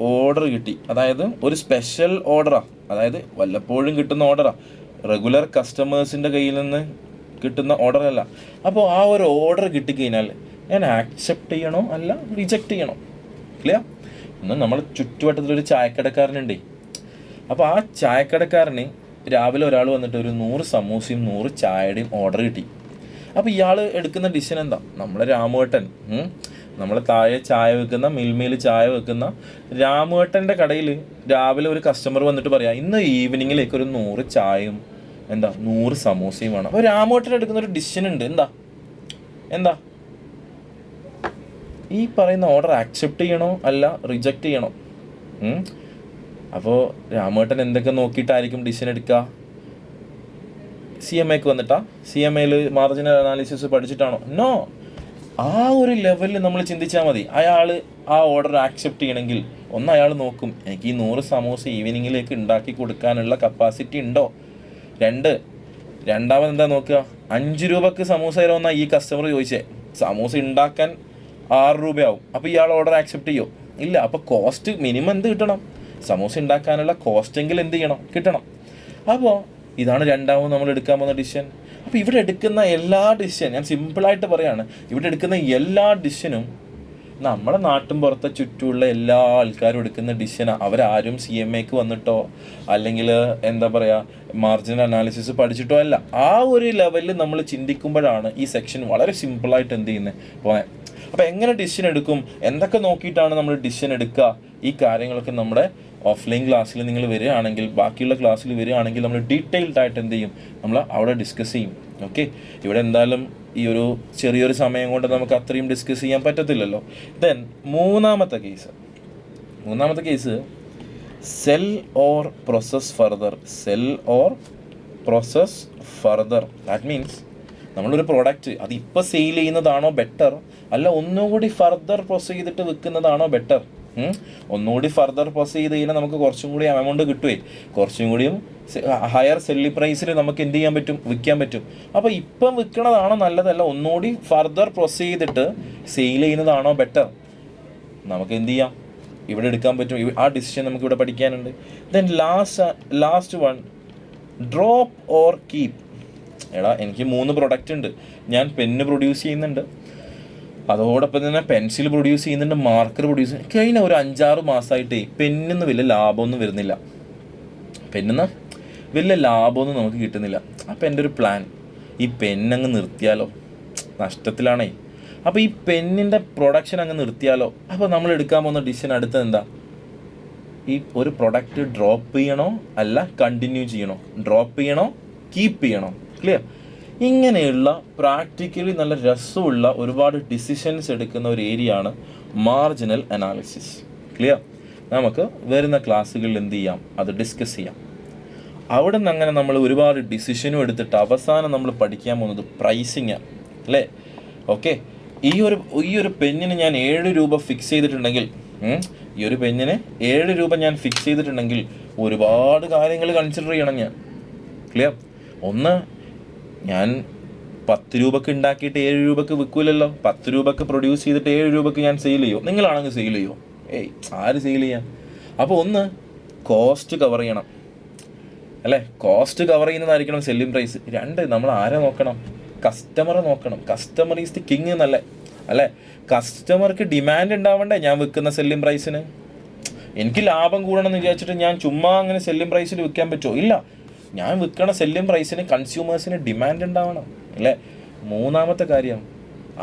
ഓർഡർ കിട്ടി. അതായത് ഒരു സ്പെഷ്യൽ ഓർഡറാണ്, അതായത് വല്ലപ്പോഴും കിട്ടുന്ന ഓർഡറാണ്, റെഗുലർ കസ്റ്റമേഴ്സിൻ്റെ കയ്യിൽ നിന്ന് കിട്ടുന്ന ഓർഡറല്ല. അപ്പോൾ ആ ഒരു ഓർഡർ കിട്ടിക്കഴിഞ്ഞാൽ ഞാൻ ആക്സെപ്റ്റ് ചെയ്യണോ അല്ല റിജക്റ്റ് ചെയ്യണോ? ക്ലിയർ? ഇന്ന് നമ്മൾ ചുറ്റുവട്ടത്തിലൊരു ചായക്കടക്കാരനുണ്ടേ. അപ്പോൾ ആ ചായക്കടക്കാരന് രാവിലെ ഒരാൾ വന്നിട്ട് ഒരു 100 സമൂസയും 100 ചായയുടെയും ഓർഡർ കിട്ടി. അപ്പോൾ ഇയാൾ എടുക്കുന്ന ഡിസിഷൻ എന്താ? നമ്മളെ രാമുവേട്ടൻ, നമ്മൾ താഴെ ചായ വെക്കുന്ന മിൽമയിൽ ചായ വെക്കുന്ന രാമുവേട്ടൻ്റെ കടയിൽ രാവിലെ ഒരു കസ്റ്റമർ വന്നിട്ട് പറയാം, ഇന്ന് ഈവനിങ്ങിലേക്ക് ഒരു 100 ചായയും 100 സമൂസയും വേണം. അപ്പോൾ രാമുവേട്ടൻ എടുക്കുന്ന ഒരു ഡിസിഷൻ ഉണ്ട്. എന്താ ഈ പറയുന്ന ഓർഡർ ആക്സെപ്റ്റ് ചെയ്യണോ അല്ല റിജക്റ്റ് ചെയ്യണോ? അപ്പോൾ രാമുവേട്ടൻ എന്തൊക്കെ നോക്കിയിട്ടായിരിക്കും ഡിസിഷൻ എടുക്കുക? CMAക്ക് വന്നിട്ടാ? CMAയിൽ മാർജിനൽ അനാലിസിസ് പഠിച്ചിട്ടാണോ? നോ. ആ ഒരു ലെവലിൽ നമ്മൾ ചിന്തിച്ചാൽ മതി. അയാൾ ആ ഓർഡർ ആക്സെപ്റ്റ് ചെയ്യണമെങ്കിൽ ഒന്ന് അയാൾ നോക്കും, എനിക്ക് ഈ 100 സമൂസ ഈവനിങ്ങിലേക്ക് ഉണ്ടാക്കി കൊടുക്കാനുള്ള കപ്പാസിറ്റി ഉണ്ടോ? രണ്ടാമത് എന്താ നോക്കുക? 5 രൂപക്ക് സമൂസ തരുമെന്നാണ് ഈ കസ്റ്റമർ ചോദിച്ചേ. സമൂസ ഉണ്ടാക്കാൻ 6 രൂപയാവും. അപ്പോൾ ഇയാൾ ഓർഡർ ആക്സെപ്റ്റ് ചെയ്യുമോ? ഇല്ല. അപ്പോൾ കോസ്റ്റ് മിനിമം എന്ത് കിട്ടണം? സമൂസ ഉണ്ടാക്കാനുള്ള കോസ്റ്റെങ്കിലും എന്ത് ചെയ്യണം? കിട്ടണം. അപ്പോൾ ഇതാണ് രണ്ടാമത് നമ്മൾ എടുക്കാൻ പോകുന്ന ഡിസിഷൻ. അപ്പോൾ ഇവിടെ എടുക്കുന്ന എല്ലാ ഡിസിഷൻ, ഞാൻ സിമ്പിളായിട്ട് പറയാണ്, ഇവിടെ എടുക്കുന്ന എല്ലാ ഡിസിഷനും നമ്മുടെ നാട്ടും പുറത്തെ ചുറ്റുമുള്ള എല്ലാ ആൾക്കാരും എടുക്കുന്ന ഡിസിഷനാണ്. അവരാരും CMAക്ക് വന്നിട്ടോ അല്ലെങ്കിൽ എന്താ പറയുക മാർജിനൽ അനാലിസിസ് പഠിച്ചിട്ടോ അല്ല. ആ ഒരു ലെവലിൽ നമ്മൾ ചിന്തിക്കുമ്പോഴാണ് ഈ സെക്ഷൻ വളരെ സിമ്പിളായിട്ട് എന്ത് ചെയ്യുന്നത് പോകാൻ. അപ്പോൾ എങ്ങനെ ഡിസിഷൻ എടുക്കും, എന്തൊക്കെ നോക്കിയിട്ടാണ് നമ്മൾ ഡിസിഷൻ എടുക്കുക, ഈ കാര്യങ്ങളൊക്കെ നമ്മുടെ ഓഫ്ലൈൻ ക്ലാസ്സിൽ നിങ്ങൾ വരികയാണെങ്കിൽ, ബാക്കിയുള്ള ക്ലാസ്സിൽ വരികയാണെങ്കിൽ നമ്മൾ ഡീറ്റെയിൽഡ് ആയിട്ട് എന്ത് ചെയ്യും, നമ്മൾ അവിടെ ഡിസ്കസ് ചെയ്യും. ഓക്കെ, ഇവിടെ എന്തായാലും ഈ ഒരു ചെറിയൊരു സമയം കൊണ്ട് നമുക്ക് അത്രയും ഡിസ്കസ് ചെയ്യാൻ പറ്റത്തില്ലല്ലോ. ദെൻ മൂന്നാമത്തെ case cell or process further. That means നമ്മളൊരു പ്രോഡക്റ്റ് അതിപ്പോൾ സെയിൽ ചെയ്യുന്നതാണോ ബെറ്റർ, അല്ല ഒന്നുകൂടി ഫർദർ പ്രോസസ് ചെയ്തിട്ട് വിൽക്കുന്നതാണോ ബെറ്റർ? ഒന്നുകൂടി ഫർദർ പ്രോസസ് ചെയ്ത് കഴിഞ്ഞാൽ നമുക്ക് കുറച്ചും കൂടി എമൗണ്ട് കിട്ടുമേ, കുറച്ചും കൂടിയും ഹയർ സെല്ലിംഗ് പ്രൈസിൽ നമുക്ക് എന്ത് ചെയ്യാൻ പറ്റും, വിൽക്കാൻ പറ്റും. അപ്പോൾ ഇപ്പം വിൽക്കണതാണോ നല്ലതല്ല ഒന്നുകൂടി ഫർദർ പ്രോസസ് ചെയ്തിട്ട് സെയിൽ ചെയ്യുന്നതാണോ ബെറ്റർ? നമുക്ക് എന്ത് ചെയ്യാം, ഇവിടെ എടുക്കാൻ പറ്റും. ആ ഡിസിഷൻ നമുക്ക് ഇവിടെ പഠിക്കാനുണ്ട്. Then last one, drop or keep. എടാ എനിക്ക് 3 പ്രൊഡക്റ്റ് ഉണ്ട്. ഞാൻ പെന്ന് പ്രൊഡ്യൂസ് ചെയ്യുന്നുണ്ട്, അതോടൊപ്പം തന്നെ പെൻസിൽ പ്രൊഡ്യൂസ് ചെയ്യുന്നുണ്ട്, മാർക്കർ പ്രൊഡ്യൂസ് ചെയ്യുന്നുണ്ട്. കഴിഞ്ഞ ഒരു 5-6 മാസമായിട്ടേ പെന്നിന്ന് വലിയ ലാഭമൊന്നും വരുന്നില്ല. പെന്നിന്ന് വലിയ ലാഭമൊന്നും നമുക്ക് കിട്ടുന്നില്ല. അപ്പോൾ എൻ്റെ ഒരു പ്ലാൻ, ഈ പെന്നങ്ങ് നിർത്തിയാലോ, നഷ്ടത്തിലാണേ. അപ്പോൾ ഈ പെന്നിൻ്റെ പ്രൊഡക്ഷൻ അങ്ങ് നിർത്തിയാലോ. അപ്പോൾ നമ്മൾ എടുക്കാൻ പോകുന്ന ഡിസിഷൻ അടുത്തത് എന്താ, ഈ ഒരു പ്രൊഡക്റ്റ് ഡ്രോപ്പ് ചെയ്യണോ അല്ല കണ്ടിന്യൂ ചെയ്യണോ, ഡ്രോപ്പ് ചെയ്യണോ കീപ്പ് ചെയ്യണോ? ക്ലിയർ? ഇങ്ങനെയുള്ള പ്രാക്ടിക്കലി നല്ല രസമുള്ള ഒരുപാട് ഡിസിഷൻസ് എടുക്കുന്ന ഒരു ഏരിയയാണ് മാർജിനൽ അനാലിസിസ്. ക്ലിയർ? നമുക്ക് വരുന്ന ക്ലാസ്സുകളിൽ എന്ത് ചെയ്യാം, അത് ഡിസ്കസ് ചെയ്യാം. അവിടെ നിന്ന് അങ്ങനെ നമ്മൾ ഒരുപാട് ഡിസിഷനും എടുത്തിട്ട് അവസാനം നമ്മൾ പഠിക്കാൻ പോകുന്നത് പ്രൈസിങ് അല്ലേ? ഓക്കെ, ഈ ഒരു പെന്നിന് ഞാൻ 7 രൂപ ഫിക്സ് ചെയ്തിട്ടുണ്ടെങ്കിൽ, ഈ ഒരു പെന്നിന് 7 രൂപ ഞാൻ ഫിക്സ് ചെയ്തിട്ടുണ്ടെങ്കിൽ ഒരുപാട് കാര്യങ്ങൾ കൺസിഡർ ചെയ്യണം ഞാൻ. ക്ലിയർ? ഒന്ന്, ഞാൻ 10 രൂപക്ക് ഉണ്ടാക്കിയിട്ട് 7 രൂപക്ക് വിൽക്കൂലല്ലോ. 10 രൂപക്ക് പ്രൊഡ്യൂസ് ചെയ്തിട്ട് 7 രൂപക്ക് ഞാൻ സെയിൽ ചെയ്യുമോ? നിങ്ങളാണെങ്കിൽ സെയിൽ ചെയ്യുമോ? ആര് സെയിൽ ചെയ്യാൻ? അപ്പോൾ ഒന്ന്, കോസ്റ്റ് കവർ ചെയ്യണം അല്ലേ? കോസ്റ്റ് കവർ ചെയ്യുന്നതായിരിക്കണം സെല്ലിംഗ് പ്രൈസ്. 2, നമ്മൾ ആരെ നോക്കണം, കസ്റ്റമറെ നോക്കണം. കസ്റ്റമർ ഈസ് ദി കിങ് എന്നല്ലേ അല്ലേ? കസ്റ്റമർക്ക് ഡിമാൻഡ് ഉണ്ടാവണ്ടേ ഞാൻ വിൽക്കുന്ന സെല്ലിംഗ് പ്രൈസിന്? എനിക്ക് ലാഭം കൂടണമെന്ന് വിചാരിച്ചിട്ട് ഞാൻ ചുമ്മാ അങ്ങനെ സെല്ലിംഗ് പ്രൈസിൽ വിൽക്കാൻ പറ്റുമോ? ഇല്ല. ഞാൻ വിൽക്കണ സെല്ലിംഗ് പ്രൈസിന് കൺസ്യൂമേഴ്സിന് ഡിമാൻഡ് ഉണ്ടാവണം അല്ലേ? മൂന്നാമത്തെ കാര്യം,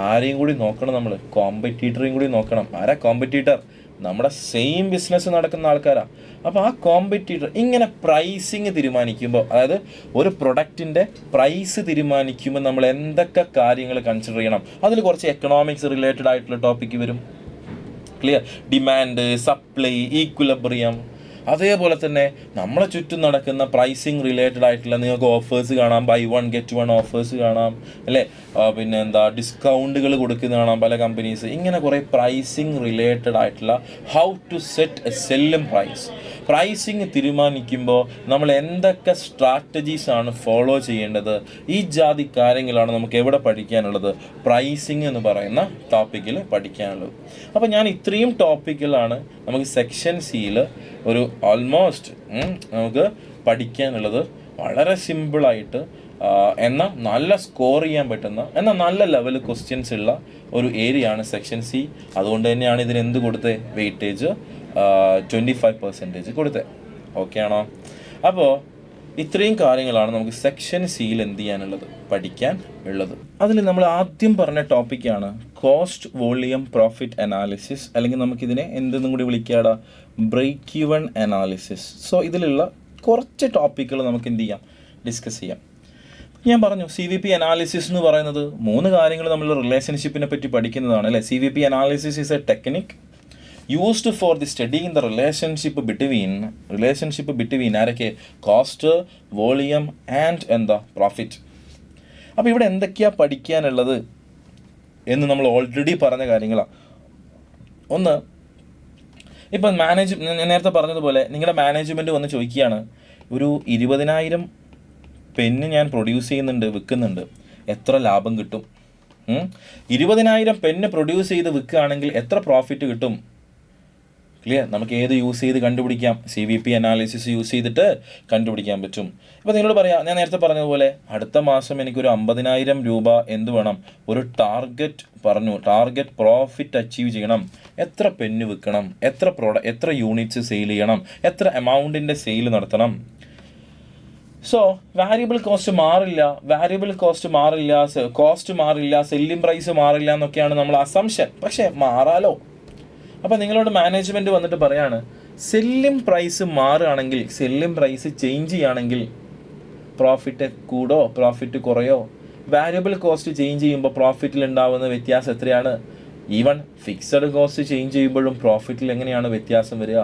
ആരെയും കൂടി നോക്കണം, നമ്മൾ കോമ്പറ്റീറ്ററേയും കൂടി നോക്കണം. ആരാ കോമ്പറ്റീറ്റർ? നമ്മുടെ സെയിം ബിസിനസ് നടക്കുന്ന ആൾക്കാരാണ്. അപ്പോൾ ആ കോമ്പറ്റീറ്റർ ഇങ്ങനെ പ്രൈസിങ് തീരുമാനിക്കുമ്പോൾ, അതായത് ഒരു പ്രൊഡക്റ്റിൻ്റെ പ്രൈസ് തീരുമാനിക്കുമ്പോൾ നമ്മൾ എന്തൊക്കെ കാര്യങ്ങൾ കൺസിഡർ ചെയ്യണം? അതിൽ കുറച്ച് എക്കണോമിക്സ് റിലേറ്റഡ് ആയിട്ടുള്ള ടോപ്പിക്ക് വരും. ക്ലിയർ? Demand, supply, equilibrium. അതേപോലെ തന്നെ നമ്മളെ ചുറ്റും നടക്കുന്ന പ്രൈസിങ് റിലേറ്റഡ് ആയിട്ടുള്ള നിങ്ങൾക്ക് ഓഫേഴ്സ് കാണാം, ബൈ 1 get 1 ഓഫേഴ്സ് കാണാം, അല്ലേ? പിന്നെ എന്താ ഡിസ്കൗണ്ടുകൾ കൊടുക്കുന്ന കാണാം പല കമ്പനീസ്. ഇങ്ങനെ കുറേ പ്രൈസിങ് റിലേറ്റഡ് ആയിട്ടുള്ള how to set a selling price. Pricing തീരുമാനിക്കുമ്പോൾ നമ്മൾ എന്തൊക്കെ സ്ട്രാറ്റജീസ് ആണ് ഫോളോ ചെയ്യേണ്ടത്, ഈ ജാതി കാര്യങ്ങളാണ് നമുക്ക് എവിടെ പഠിക്കാനുള്ളത്? പ്രൈസിങ് എന്ന് പറയുന്ന ടോപ്പിക്കിൽ പഠിക്കാനുള്ളത്. അപ്പോൾ ഞാൻ ഇത്രയും ടോപ്പിക്കിലാണ് നമുക്ക് സെക്ഷൻ സിയിൽ ഒരു ഓൾമോസ്റ്റ് നമുക്ക് പഠിക്കാനുള്ളത്. വളരെ സിമ്പിളായിട്ട് എന്നാൽ നല്ല സ്കോർ ചെയ്യാൻ പറ്റുന്ന എന്നാൽ നല്ല ലെവൽ ക്വസ്റ്റ്യൻസ് ഉള്ള ഒരു ഏരിയ ആണ് സെക്ഷൻ സി. അതുകൊണ്ട് തന്നെയാണ് ഇതിന് എന്ത് കൊടുത്തത്? വെയിറ്റേജ് 25% കൊടുത്തത്. ഓക്കെ ആണോ? അപ്പോൾ ഇത്രയും കാര്യങ്ങളാണ് നമുക്ക് സെക്ഷൻ സിയിൽ എന്ത് ചെയ്യാനുള്ളത്, പഠിക്കാൻ ഉള്ളത്. അതിൽ നമ്മൾ ആദ്യം പറഞ്ഞ ടോപ്പിക്കാണ് കോസ്റ്റ് വോളിയം പ്രോഫിറ്റ് അനാലിസിസ്, അല്ലെങ്കിൽ നമുക്കിതിനെ എന്തെന്നും കൂടി വിളിക്കാടാ, ബ്രേക്ക് ഈവൻ അനാലിസിസ്. സോ ഇതിലുള്ള കുറച്ച് ടോപ്പിക്കുകൾ നമുക്ക് എന്ത് ചെയ്യാം, ഡിസ്കസ് ചെയ്യാം. ഞാൻ പറഞ്ഞു CVP അനാലിസിസ് എന്ന് പറയുന്നത് 3 കാര്യങ്ങൾ നമ്മൾ റിലേഷൻഷിപ്പിനെ പറ്റി പഠിക്കുന്നതാണ്, അല്ലേ? CVP analysis is A technique used for the studying the relationship between ആരൊക്കെ? കോസ്റ്റ്, വോളിയം ആൻഡ് എന്താ, പ്രോഫിറ്റ്. അപ്പോൾ ഇവിടെ എന്തൊക്കെയാണ് പഠിക്കാനുള്ളത് എന്ന് നമ്മൾ ഓൾറെഡി പറഞ്ഞ കാര്യങ്ങളാണ്. ഒന്ന്, ഇപ്പം നേരത്തെ പറഞ്ഞതുപോലെ നിങ്ങളുടെ മാനേജ്മെൻറ്റ് വന്ന് ചോദിക്കുകയാണ്, ഒരു 20,000 പെന്ന് ഞാൻ പ്രൊഡ്യൂസ് ചെയ്യുന്നുണ്ട്, വിൽക്കുന്നുണ്ട്, എത്ര ലാഭം കിട്ടും? 20,000 പെന്ന് പ്രൊഡ്യൂസ് ചെയ്ത് വിൽക്കുകയാണെങ്കിൽ എത്ര പ്രോഫിറ്റ് കിട്ടും? ക്ലിയർ? നമുക്ക് ഏത് യൂസ് ചെയ്ത് കണ്ടുപിടിക്കാം? CVP അനാലിസിസ് യൂസ് ചെയ്തിട്ട് കണ്ടുപിടിക്കാൻ പറ്റും. ഇപ്പോൾ നിങ്ങളോട് പറയാം, ഞാൻ നേരത്തെ പറഞ്ഞതുപോലെ അടുത്ത മാസം എനിക്കൊരു 50,000 രൂപ എന്ത് വേണം, ഒരു ടാർഗറ്റ് പറഞ്ഞു, ടാർഗറ്റ് പ്രോഫിറ്റ് അച്ചീവ് ചെയ്യണം. എത്ര പെന്ന് വിൽക്കണം, എത്ര യൂണിറ്റ്സ് സെയിൽ ചെയ്യണം, എത്ര എമൗണ്ടിൻ്റെ സെയിൽ നടത്തണം. സോ വാരിയബിൾ കോസ്റ്റ് മാറില്ല, സെല്ലിംഗ് പ്രൈസ് മാറില്ല എന്നൊക്കെയാണ് നമ്മൾ അസംഷൻ. പക്ഷേ മാറാലോ. അപ്പോൾ നിങ്ങളോട് മാനേജ്മെൻറ്റ് വന്നിട്ട് പറയാണ്, സെല്ലിംഗ് പ്രൈസ് മാറുകയാണെങ്കിൽ, സെല്ലിംഗ് പ്രൈസ് ചേഞ്ച് ചെയ്യുകയാണെങ്കിൽ പ്രോഫിറ്റ് കൂടോ പ്രോഫിറ്റ് കുറയോ? വാരിയബിൾ കോസ്റ്റ് ചേഞ്ച് ചെയ്യുമ്പോൾ പ്രോഫിറ്റിൽ ഉണ്ടാകുന്ന വ്യത്യാസം എത്രയാണ്? ഈവൻ ഫിക്സഡ് കോസ്റ്റ് ചേഞ്ച് ചെയ്യുമ്പോഴും പ്രോഫിറ്റിൽ എങ്ങനെയാണ് വ്യത്യാസം വരിക?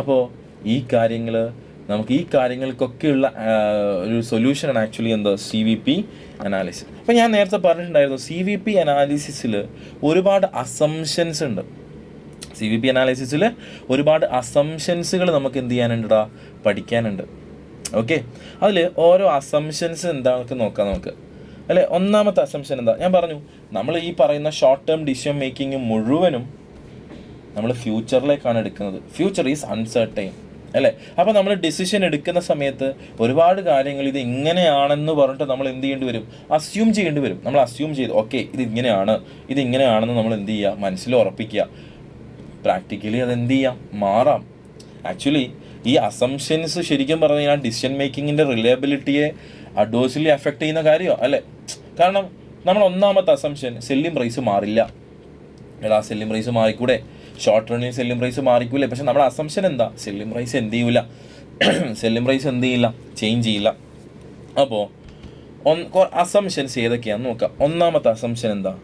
അപ്പോൾ ഈ കാര്യങ്ങൾക്കൊക്കെയുള്ള ഒരു സൊല്യൂഷനാണ് ആക്ച്വലി എന്താ, CVP അനാലിസിസ്. അപ്പോൾ ഞാൻ നേരത്തെ പറഞ്ഞിട്ടുണ്ടായിരുന്നു, CVP അനാലിസിസിൽ ഒരുപാട് അസംഷൻസ് ഉണ്ട്. CVP അനാലിസിസിൽ ഒരുപാട് അസംഷൻസുകൾ നമുക്ക് എന്ത് ചെയ്യാനുണ്ടാ, പഠിക്കാനുണ്ട്. ഓക്കെ, അതിൽ ഓരോ അസംഷൻസ് എന്താണെന്നൊക്കെ നോക്കാം നമുക്ക്, അല്ലേ? ഒന്നാമത്തെ അസംഷൻ എന്താ? ഞാൻ പറഞ്ഞു, നമ്മൾ ഈ പറയുന്ന ഷോർട്ട് ടേം ഡിസിഷൻ മേക്കിംഗ് മുഴുവനും നമ്മൾ ഫ്യൂച്ചറിലേക്കാണ് എടുക്കുന്നത്. ഫ്യൂച്ചർ ഈസ് അൺസർട്ടൈൻ, അല്ലേ? അപ്പോൾ നമ്മൾ ഡിസിഷൻ എടുക്കുന്ന സമയത്ത് ഒരുപാട് കാര്യങ്ങൾ ഇത് ഇങ്ങനെയാണെന്ന് പറഞ്ഞിട്ട് നമ്മൾ എന്ത് ചെയ്യേണ്ടി വരും, അസ്യൂം ചെയ്യേണ്ടി വരും. നമ്മൾ അസ്യൂം ചെയ്ത് ഓക്കെ ഇത് ഇങ്ങനെയാണെന്ന് നമ്മൾ എന്ത് ചെയ്യുക, മനസ്സിൽ ഉറപ്പിക്കുക. പ്രാക്ടിക്കലി അതെന്ത് ചെയ്യാം, മാറാം. ആക്ച്വലി ഈ അസംഷൻസ് ശരിക്കും പറഞ്ഞു കഴിഞ്ഞാൽ ഡിസിഷൻ മേക്കിങ്ങിൻ്റെ റിലയബിലിറ്റിയെ അഡ്വേഴ്സ്ലി എഫക്റ്റ് ചെയ്യുന്ന കാര്യമോ, അല്ലേ? കാരണം നമ്മൾ ഒന്നാമത്തെ അസംഷൻ സെല്ലിംഗ് പ്രൈസ് മാറില്ല. സെല്ലിംഗ് പ്രൈസ് മാറിക്കൂടെ? ഷോർട്ട് റണ്ണിൽ സെല്ലിംഗ് പ്രൈസ് മാറിക്കൂലേ? പക്ഷെ നമ്മുടെ അസംഷൻ എന്താ? സെല്ലിംഗ് പ്രൈസ് എന്ത് ചെയ്യില്ല, ചേഞ്ച് ചെയ്യില്ല. അപ്പോൾ അസംഷൻസ് ഏതൊക്കെയാണെന്ന് നോക്കാം. ഒന്നാമത്തെ അസംഷൻ എന്താ?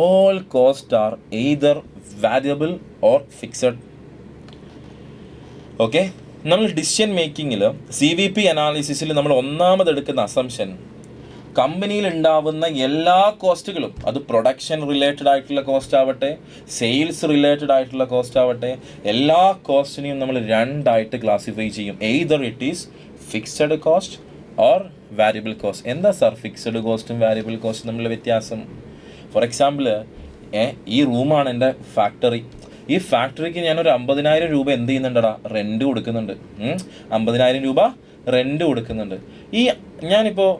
All cost are either variable or fixed. Okay, നമ്മൾ ഡിസിഷൻ മേക്കിങ്ങിൽ CVP അനാലിസിസിൽ നമ്മൾ ഒന്നാമതെടുക്കുന്ന അസംഷൻ, കമ്പനിയിൽ ഉണ്ടാവുന്ന എല്ലാ കോസ്റ്റുകളും, അത് പ്രൊഡക്ഷൻ റിലേറ്റഡ് ആയിട്ടുള്ള കോസ്റ്റ് ആവട്ടെ, സെയിൽസ് റിലേറ്റഡ് ആയിട്ടുള്ള കോസ്റ്റ് ആവട്ടെ, എല്ലാ കോസ്റ്റിനെയും നമ്മൾ 2 ആയിട്ട് ക്ലാസിഫൈ ചെയ്യും. Either it is fixed cost or variable cost. എന്താ സാർ ഫിക്സഡ് കോസ്റ്റും വാരിയബിൾ കോസ്റ്റും തമ്മിലുള്ള വ്യത്യാസം? ഫോർ എക്സാമ്പിൾ, ഈ റൂമാണ് എൻ്റെ ഫാക്ടറി. ഈ ഫാക്ടറിക്ക് ഞാനൊരു 50,000 രൂപ എന്ത് ചെയ്യുന്നുണ്ടടാ, റെൻറ്റ് കൊടുക്കുന്നുണ്ട്. 50,000 രൂപ റെൻറ്റ് കൊടുക്കുന്നുണ്ട്. ഞാനിപ്പോൾ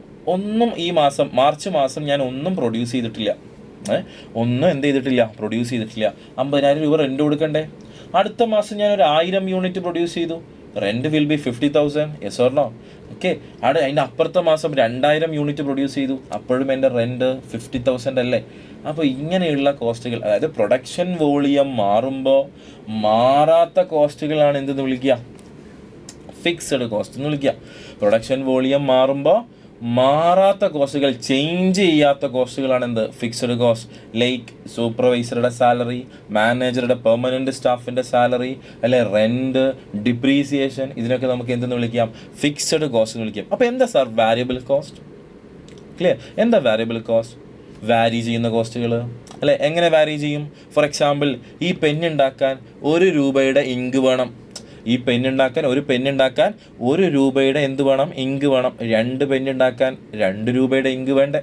ഈ മാർച്ച് മാസം ഞാൻ ഒന്നും പ്രൊഡ്യൂസ് ചെയ്തിട്ടില്ല, പ്രൊഡ്യൂസ് ചെയ്തിട്ടില്ല. 50,000 രൂപ റെൻറ്റ് കൊടുക്കണ്ടേ? അടുത്ത മാസം ഞാനൊരു 1000 യൂണിറ്റ് പ്രൊഡ്യൂസ് ചെയ്തു, rent will be 50,000. Yes or no? Okay, അതിൻ്റെ അപ്പുറത്തെ മാസം 2000 യൂണിറ്റ് പ്രൊഡ്യൂസ് ചെയ്തു, അപ്പോഴും എൻ്റെ റെൻറ്റ് 50,000 അല്ലേ? അപ്പോൾ ഇങ്ങനെയുള്ള കോസ്റ്റുകൾ, അതായത് പ്രൊഡക്ഷൻ വോളിയം മാറുമ്പോൾ മാറാത്ത കോസ്റ്റുകളാണ് എന്തെന്ന് വിളിക്കുക, ഫിക്സഡ് കോസ്റ്റ് എന്ന് വിളിക്കുക. പ്രൊഡക്ഷൻ വോളിയം മാറുമ്പോൾ മാറാത്ത കോസ്റ്റുകൾ, ചേഞ്ച് ചെയ്യാത്ത കോസ്റ്റുകളാണ് എന്ത്? Fixed cost. ലൈക്ക് സൂപ്പർവൈസറുടെ സാലറി, മാനേജറുടെ പെർമനൻറ്റ് സ്റ്റാഫിൻ്റെ സാലറി, അല്ലെ റെൻറ്റ്, ഡിപ്രീസിയേഷൻ, ഇതിനൊക്കെ നമുക്ക് എന്തെന്ന് വിളിക്കാം? ഫിക്സഡ് കോസ്റ്റ് എന്ന് വിളിക്കാം. അപ്പോൾ എന്താ സാർ വാരിയബിൾ കോസ്റ്റ്? ക്ലിയർ? എന്താ വാരിയബിൾ കോസ്റ്റ്? വാരി ചെയ്യുന്ന കോസ്റ്റുകൾ അല്ലെ. എങ്ങനെ വാരി ചെയ്യും? ഫോർ എക്സാമ്പിൾ, ഈ പെന്നുണ്ടാക്കാൻ 1 രൂപയുടെ ഇങ്ക് വേണം. ഈ പെന്നുണ്ടാക്കാൻ, ഒരു പെന്നുണ്ടാക്കാൻ 1 രൂപയുടെ എന്ത് വേണം? ഇങ്ക് വേണം. 2 പെന്നുണ്ടാക്കാൻ 2 രൂപയുടെ ഇങ്ക് വേണ്ടേ?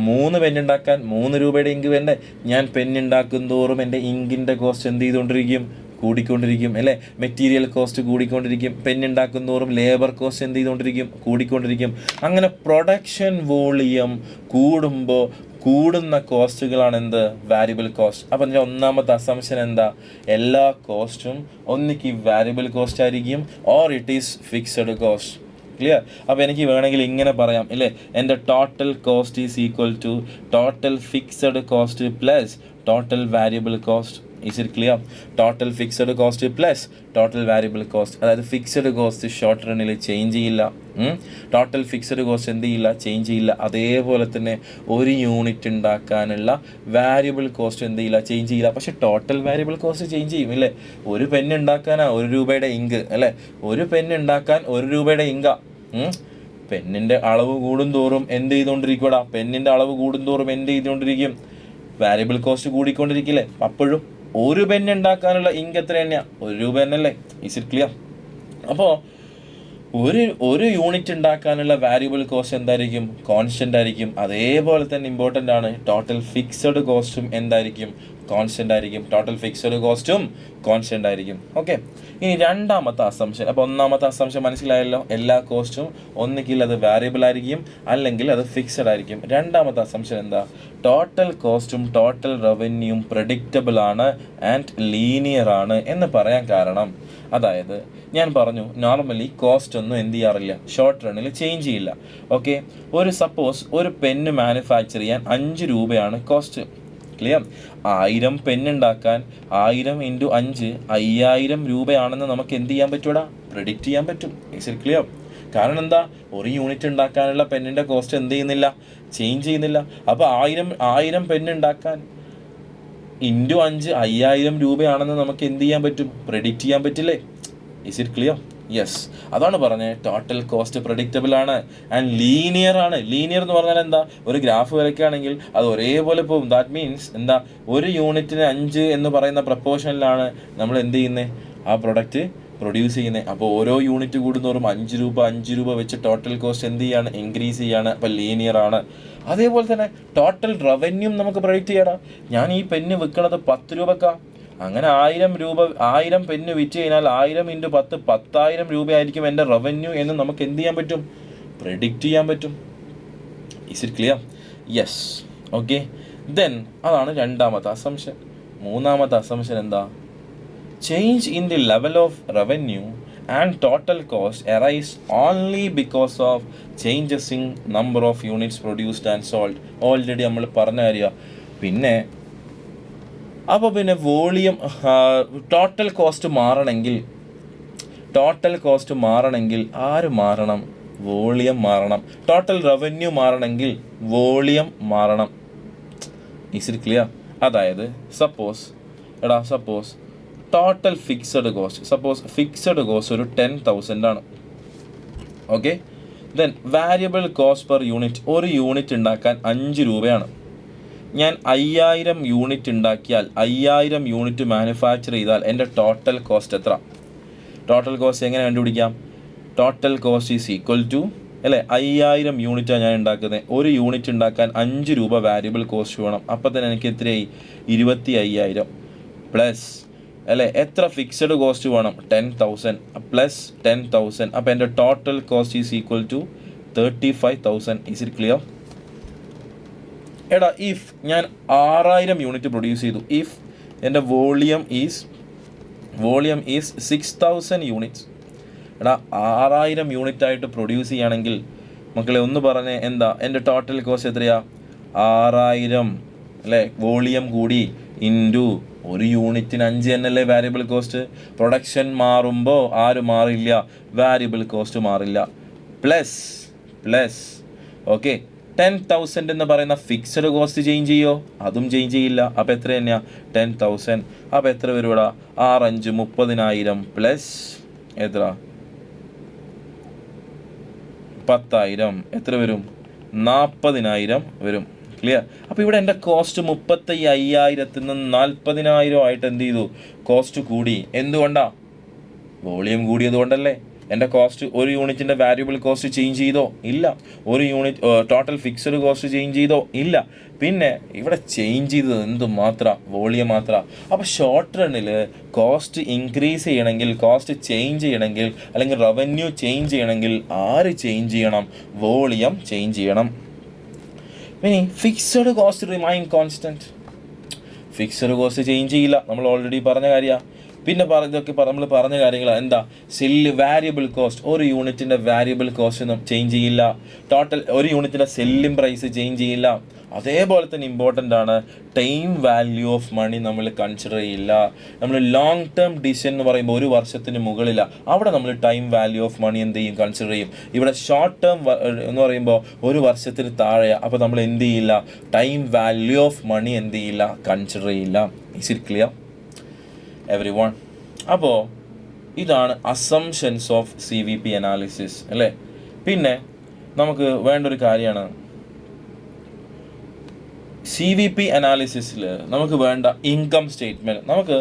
3 പെന്നുണ്ടാക്കാൻ 3 രൂപയുടെ ഇങ്ക് വേണ്ടേ? ഞാൻ പെന്നുണ്ടാക്കും തോറും എൻ്റെ ഇങ്കിൻ്റെ കോസ്റ്റ് എന്ത് ചെയ്തുകൊണ്ടിരിക്കും? കൂടിക്കൊണ്ടിരിക്കും അല്ലേ. Material cost കൂടിക്കൊണ്ടിരിക്കും. പെന്നുണ്ടാക്കും തോറും ലേബർ കോസ്റ്റ് എന്ത് ചെയ്തുകൊണ്ടിരിക്കും? കൂടിക്കൊണ്ടിരിക്കും. അങ്ങനെ പ്രൊഡക്ഷൻ വോളിയം കൂടുമ്പോൾ കൂടുന്ന കോസ്റ്റുകളാണ് എന്ത്? Variable cost. അപ്പം അതിൻ്റെ ഒന്നാമത്തെ അസംഷൻ എന്താ? എല്ലാ കോസ്റ്റും ഒന്നിക്ക് വാരിയബിൾ കോസ്റ്റ് ആയിരിക്കും, or it is fixed cost. Clear? അപ്പോൾ എനിക്ക് വേണമെങ്കിൽ ഇങ്ങനെ പറയാം ഇല്ലേ, എൻ്റെ total cost is equal to total fixed cost plus total variable cost. Is it clear? Total fixed cost plus total variable cost. അതായത് ഫിക്സഡ് കോസ്റ്റ് ഷോർട്ട് റണ്ണിൽ change ചെയ്യില്ല, ടോട്ടൽ ഫിക്സഡ് കോസ്റ്റ് എന്ത് ചെയ്യില്ല? ചേഞ്ച് ചെയ്യില്ല. അതേപോലെ തന്നെ ഒരു യൂണിറ്റ് ഉണ്ടാക്കാനുള്ള വാരിയബിൾ കോസ്റ്റ് എന്ത് ചെയ്യില്ല? ചേഞ്ച് ചെയ്യില്ല. പക്ഷേ ടോട്ടൽ വാരിയബിൾ കോസ്റ്റ് ചേഞ്ച് ചെയ്യും ഇല്ലേ. ഒരു പെന്ന് ഉണ്ടാക്കാനാ 1 രൂപയുടെ ഇങ്ക് അല്ലേ. ഒരു പെന്ന് ഉണ്ടാക്കാൻ 1 രൂപയുടെ ഇങ്കാ. പെന്നിൻ്റെ അളവ് കൂടുന്തോറും എന്ത് ചെയ്തുകൊണ്ടിരിക്കൂടാ? പെന്നിൻ്റെ അളവ് കൂടുന്തോറും എന്ത് ചെയ്തുകൊണ്ടിരിക്കും? വാരിയബിൾ കോസ്റ്റ് കൂടിക്കൊണ്ടിരിക്കില്ലേ. അപ്പോഴും ഒരു പെന്ന് ഉണ്ടാക്കാനുള്ള ഇങ്ക് എത്ര തന്നെയാണ്? 1 രൂപ തന്നെയല്ലേ. Is it clear? അപ്പോൾ ഒരു യൂണിറ്റ് ഉണ്ടാക്കാനുള്ള വാരിയബിൾ കോസ്റ്റ് എന്തായിരിക്കും? കോൺസ്റ്റൻ്റ് ആയിരിക്കും. അതേപോലെ തന്നെ ഇമ്പോർട്ടൻ്റ് ആണ്, ടോട്ടൽ ഫിക്സഡ് കോസ്റ്റും എന്തായിരിക്കും? കോൺസ്റ്റൻ്റ് ആയിരിക്കും. ടോട്ടൽ ഫിക്സഡ് കോസ്റ്റും കോൺസ്റ്റൻ്റ് ആയിരിക്കും. ഓക്കെ, ഇനി രണ്ടാമത്തെ അസംഷൻ. അപ്പോൾ ഒന്നാമത്തെ അസംഷൻ മനസ്സിലായല്ലോ, എല്ലാ കോസ്റ്റും ഒന്നുകിൽ അത് വാരിയബിൾ ആയിരിക്കും അല്ലെങ്കിൽ അത് ഫിക്സഡ് ആയിരിക്കും. രണ്ടാമത്തെ അസംഷൻ എന്താ? ടോട്ടൽ കോസ്റ്റും ടോട്ടൽ റവന്യൂവും പ്രഡിക്റ്റബിൾ ആണ് ആൻഡ് ലീനിയർ ആണ് എന്ന് പറയാൻ കാരണം, അതായത് ഞാൻ പറഞ്ഞു നോർമലി കോസ്റ്റ് ഒന്നും എന്ത് ചെയ്യാറില്ല, ഷോർട്ട് റണ്ണിൽ ചേഞ്ച് ചെയ്യില്ല. ഓക്കെ, സപ്പോസ് ഒരു പെന്ന് മാനുഫാക്ചർ ചെയ്യാൻ 5 രൂപയാണ് കോസ്റ്റ്. ക്ലിയർ? 1000 പെന്നുണ്ടാക്കാൻ 1000 × 5 5000 രൂപയാണെന്ന് നമുക്ക് എന്ത് ചെയ്യാൻ പറ്റൂടാ? പ്രെഡിക്റ്റ് ചെയ്യാൻ പറ്റും. Is it clear? കാരണം എന്താ? ഒരു യൂണിറ്റ് ഉണ്ടാക്കാനുള്ള പെന്നിൻ്റെ കോസ്റ്റ് എന്ത് ചെയ്യുന്നില്ല? ചേഞ്ച് ചെയ്യുന്നില്ല. അപ്പോൾ 1000 പെന്നുണ്ടാക്കാൻ × 5 5000 രൂപയാണെന്ന് നമുക്ക് എന്ത് ചെയ്യാൻ പറ്റും? പ്രെഡിക്റ്റ് ചെയ്യാൻ പറ്റില്ലേ? Is it clear? യെസ്, അതാണ് പറഞ്ഞത് ടോട്ടൽ കോസ്റ്റ് പ്രഡിക്റ്റബിൾ ആണ് ആൻഡ് ലീനിയർ ആണ്. ലീനിയർ എന്ന് പറഞ്ഞാൽ എന്താ? ഒരു ഗ്രാഫ് വരയ്ക്കുകയാണെങ്കിൽ അത് ഒരേപോലെ പോകും. ദാറ്റ് മീൻസ് എന്താ? ഒരു യൂണിറ്റിന് 5 എന്ന് പറയുന്ന പ്രപ്പോർഷനിലാണ് നമ്മൾ എന്ത് ചെയ്യുന്നത്? ആ പ്രൊഡക്റ്റ് പ്രൊഡ്യൂസ് ചെയ്യുന്നത്. അപ്പോൾ ഓരോ യൂണിറ്റ് കൂടുന്നോറും 5 രൂപ വെച്ച് ടോട്ടൽ കോസ്റ്റ് എന്ത് ചെയ്യാണ്? ഇൻക്രീസ് ചെയ്യാണ്. അപ്പോൾ ലീനിയർ ആണ്. അതേപോലെ തന്നെ ടോട്ടൽ റവന്യൂ നമുക്ക് പ്രൊഡിക്റ്റ് ചെയ്യണം. ഞാൻ ഈ പെന്ന് വിൽക്കണത് 10 രൂപക്കാ. അങ്ങനെ 1000 പെന്ന് വിറ്റ് കഴിഞ്ഞാൽ 1000 × 10 10,000 രൂപയായിരിക്കും എൻ്റെ റവന്യൂ എന്ന് നമുക്ക് എന്ത് ചെയ്യാൻ പറ്റും? പ്രെഡിക്റ്റ് ചെയ്യാൻ പറ്റും. Is it clear? Yes. Okay, then അതാണ് രണ്ടാമത്തെ അസംഷൻ. മൂന്നാമത്തെ അസംഷൻ എന്താ? Change in the level of revenue and total cost arise only because of changes in number of units produced and sold. Already നമ്മൾ പറഞ്ഞ കാര്യം. പിന്നെ വോളിയം, ടോട്ടൽ കോസ്റ്റ് മാറണമെങ്കിൽ ആര് മാറണം? വോളിയം മാറണം. ടോട്ടൽ റവന്യൂ മാറണമെങ്കിൽ വോളിയം മാറണം. Is it clear? അതായത് സപ്പോസ് ടോട്ടൽ ഫിക്സഡ് കോസ്റ്റ് ഒരു 10,000 ആണ്. Okay, then variable cost per unit, ഒരു യൂണിറ്റ് ഉണ്ടാക്കാൻ 5 രൂപയാണ്. ഞാൻ 5000 യൂണിറ്റ് ഉണ്ടാക്കിയാൽ 5000 യൂണിറ്റ് മാനുഫാക്ചർ ചെയ്താൽ എൻ്റെ ടോട്ടൽ കോസ്റ്റ് എത്ര? ടോട്ടൽ കോസ്റ്റ് എങ്ങനെ കണ്ടുപിടിക്കാം? Total cost is equal to അല്ലേ, 5000 യൂണിറ്റാണ് ഞാൻ ഉണ്ടാക്കുന്നത്. ഒരു യൂണിറ്റ് ഉണ്ടാക്കാൻ 5 രൂപ വാരിയബിൾ കോസ്റ്റ് വേണം. അപ്പോൾ തന്നെ എനിക്ക് എത്രയായി? 25,000 പ്ലസ് അല്ലേ, എത്ര ഫിക്സഡ് കോസ്റ്റ് വേണം? 10,000 പ്ലസ് 10,000. അപ്പോൾ എൻ്റെ total cost is equal to 35,000. Is it clear? If ഞാൻ 6000 യൂണിറ്റ് പ്രൊഡ്യൂസ് ചെയ്തു, ഇഫ് എൻ്റെ വോളിയം ഈസ് 6000 യൂണിറ്റ്സ്. 6000 യൂണിറ്റ് ആയിട്ട് പ്രൊഡ്യൂസ് ചെയ്യുകയാണെങ്കിൽ മക്കളെ ഒന്ന് പറഞ്ഞേ, എന്താ എൻ്റെ ടോട്ടൽ കോസ്റ്റ് എത്രയാ? 6000 അല്ലേ, വോളിയം കൂടി ഇൻറ്റു ഒരു യൂണിറ്റിന് 5 എന്നല്ലേ വാരിയബിൾ കോസ്റ്റ്. പ്രൊഡക്ഷൻ മാറുമ്പോൾ ആര് മാറില്ല? വാരിയബിൾ കോസ്റ്റ് മാറില്ല. Plus okay. 10,000 എന്ന് പറയുന്ന ഫിക്സഡ് കോസ്റ്റ് ചേഞ്ച് ചെയ്യോ? അതും ചേഞ്ച് ചെയ്യില്ല. അപ്പോൾ എത്ര തന്നെയാണ്? 10,000. അപ്പോൾ എത്ര വരും ഇവിടെ? 6×5 30,000 പ്ലസ് എത്ര? 10,000 എത്ര വരും? 40,000 വരും. ക്ലിയർ? അപ്പോൾ ഇവിടെ എൻ്റെ കോസ്റ്റ് 35,000 നിന്ന് 40,000 ആയിട്ട് എന്ത് ചെയ്തു? കോസ്റ്റ് കൂടി. എന്തുകൊണ്ടാണ്? വോളിയം കൂടിയത് കൊണ്ടല്ലേ. എൻ്റെ കോസ്റ്റ് ഒരു യൂണിറ്റിൻ്റെ വാല്യൂബിൾ കോസ്റ്റ് ചേഞ്ച് ചെയ്തോ? ഇല്ല. ഒരു unit total fixed cost change ചെയ്തോ? ഇല്ല. പിന്നെ ഇവിടെ ചേഞ്ച് ചെയ്തത് എന്ത് മാത്രം? വോളിയം മാത്രം. അപ്പോൾ ഷോർട്ട് റണ്ണിൽ കോസ്റ്റ് ഇൻക്രീസ് ചെയ്യണമെങ്കിൽ, കോസ്റ്റ് ചേഞ്ച് ചെയ്യണമെങ്കിൽ, അല്ലെങ്കിൽ റവന്യൂ ചേഞ്ച് ചെയ്യണമെങ്കിൽ ആര് ചേഞ്ച് ചെയ്യണം? വോളിയം ചേഞ്ച് ചെയ്യണം. ഇനി fixed cost remain constant. Fixed cost change ചെയ്യില്ല, നമ്മൾ ഓൾറെഡി പറഞ്ഞ കാര്യമാണ്. പിന്നെ ഇതൊക്കെ നമ്മൾ പറഞ്ഞ കാര്യങ്ങളാണ്. എന്താ? സെല്ല് വാരിയബിൾ കോസ്റ്റ്, ഒരു യൂണിറ്റിൻ്റെ വാരിയബിൾ കോസ്റ്റ് ഒന്നും ചേഞ്ച് ചെയ്യില്ല. ടോട്ടൽ ഒരു യൂണിറ്റിൻ്റെ സെല്ലിംഗ് പ്രൈസ് ചേഞ്ച് ചെയ്യില്ല. അതേപോലെ തന്നെ ഇമ്പോർട്ടൻ്റ് ആണ് ടൈം വാല്യൂ ഓഫ് മണി നമ്മൾ കൺസിഡർ ചെയ്യില്ല. നമ്മൾ ലോങ് ടേം ഡിസിഷൻ എന്ന് പറയുമ്പോൾ ഒരു വർഷത്തിന് മുകളില, അവിടെ നമ്മൾ ടൈം വാല്യൂ ഓഫ് മണി എന്ത് ചെയ്യും? കൺസിഡർ ചെയ്യും. ഇവിടെ ഷോർട്ട് ടേം എന്ന് പറയുമ്പോൾ ഒരു വർഷത്തിന് താഴെ, അപ്പോൾ നമ്മൾ എന്ത് ചെയ്യില്ല? ടൈം വാല്യൂ ഓഫ് മണി എന്ത് ചെയ്യില്ല? കൺസിഡർ ചെയ്യില്ല. Is it clear every one? അപ്പോൾ ഇതാണ് അസംഷൻസ് ഓഫ് CVP അനാലിസിസ് അല്ലേ. പിന്നെ നമുക്ക് വേണ്ടൊരു കാര്യമാണ് CVP അനാലിസിസിൽ നമുക്ക് വേണ്ട ഇൻകം സ്റ്റേറ്റ്മെൻറ്റ്. നമുക്ക്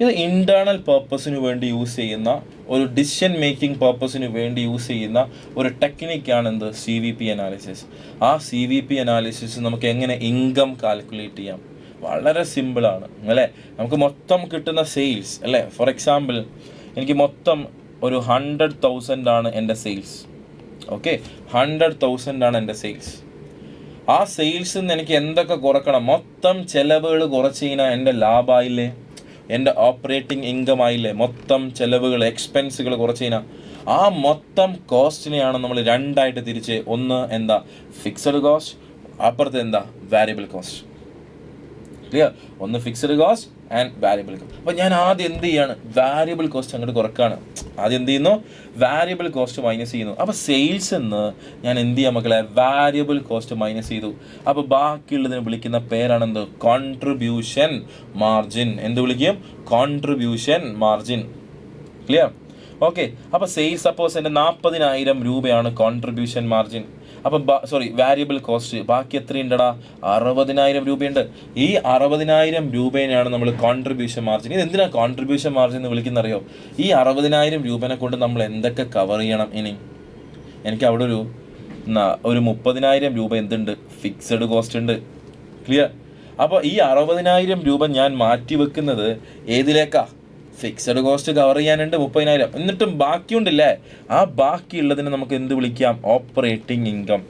ഇത് ഇൻറ്റേർണൽ പർപ്പസിന് വേണ്ടി യൂസ് ചെയ്യുന്ന, ഒരു ഡിസിഷൻ മേക്കിംഗ് പർപ്പസിന് വേണ്ടി യൂസ് ചെയ്യുന്ന ഒരു ടെക്നിക്കാണ് എന്ത്? CVP analysis. ആ CVP അനാലിസിസ് നമുക്ക് എങ്ങനെ ഇൻകം കാൽക്കുലേറ്റ് ചെയ്യാം? വളരെ സിമ്പിളാണ് അല്ലേ. നമുക്ക് മൊത്തം കിട്ടുന്ന സെയിൽസ് അല്ലേ. ഫോർ എക്സാമ്പിൾ എനിക്ക് മൊത്തം ഒരു 100,000 ആണ് എൻ്റെ സെയിൽസ്. ഓക്കെ, 100,000 ആണ് എൻ്റെ സെയിൽസ്. ആ സെയിൽസിൽ നിന്ന് എനിക്ക് എന്തൊക്കെ കുറക്കണം? മൊത്തം ചിലവുകൾ കുറച്ച് കഴിഞ്ഞാൽ എൻ്റെ ലാഭമായില്ലേ? എൻ്റെ ഓപ്പറേറ്റിംഗ് ഇൻകം ആയില്ലേ? മൊത്തം ചിലവുകൾ, എക്സ്പെൻസുകൾ കുറച്ച് കഴിഞ്ഞാൽ ആ മൊത്തം കോസ്റ്റിനെയാണ് നമ്മൾ രണ്ടായിട്ട് തിരിച്ച്, ഒന്ന് എന്താ? ഫിക്സഡ് കോസ്റ്റ്, അപ്പുറത്ത് എന്താ? Variable cost. ക്ലിയർ? ഒന്ന് fixed cost and variable cost. അപ്പോൾ ഞാൻ ആദ്യം എന്ത് ചെയ്യാണ്? വാരിയബിൾ കോസ്റ്റ് അങ്ങോട്ട് കുറക്കാണ്. ആദ്യം എന്ത് ചെയ്യുന്നു? വാരിയബിൾ കോസ്റ്റ് മൈനസ് ചെയ്യുന്നു. അപ്പോൾ സെയിൽസ് എന്ന് ഞാൻ എന്ത് ചെയ്യാം മക്കളെ? വാരിയബിൾ കോസ്റ്റ് മൈനസ് ചെയ്തു. അപ്പോൾ ബാക്കിയുള്ളതിന് വിളിക്കുന്ന പേരാണ് എന്ത്? Contribution margin. എന്ത് വിളിക്കും? Contribution margin. ക്ലിയർ? ഓക്കെ. അപ്പോൾ സെയിൽസ് സപ്പോസ് എൻ്റെ 40,000 രൂപയാണ് കോൺട്രിബ്യൂഷൻ മാർജിൻ. അപ്പം വാരിയബിൾ കോസ്റ്റ് ബാക്കി എത്രയുണ്ടടാ? 60,000 രൂപയുണ്ട്. ഈ 60,000 രൂപേനെയാണ് നമ്മൾ കോൺട്രിബ്യൂഷൻ മാർജിൻ. ഇത് എന്തിനാണ് കോൺട്രിബ്യൂഷൻ മാർജിൻ എന്ന് വിളിക്കുന്നറിയോ? ഈ 60,000 രൂപനെ കൊണ്ട് നമ്മൾ എന്തൊക്കെ കവർ ചെയ്യണം? ഇനി എനിക്ക് അവിടെ ഒരു 30,000 രൂപ എന്തുണ്ട്? ഫിക്സഡ് കോസ്റ്റ് ഉണ്ട്. ക്ലിയർ? അപ്പോൾ ഈ 60,000 രൂപ ഞാൻ മാറ്റി വെക്കുന്നത് ഏതിലേക്കാ? ഫിക്സഡ് കോസ്റ്റ് കവർ ചെയ്യാനുണ്ട് 30,000. എന്നിട്ടും ബാക്കിയുണ്ടല്ലേ? ആ ബാക്കിയുള്ളതിനെ നമുക്ക് എന്ത് വിളിക്കാം? Operating income.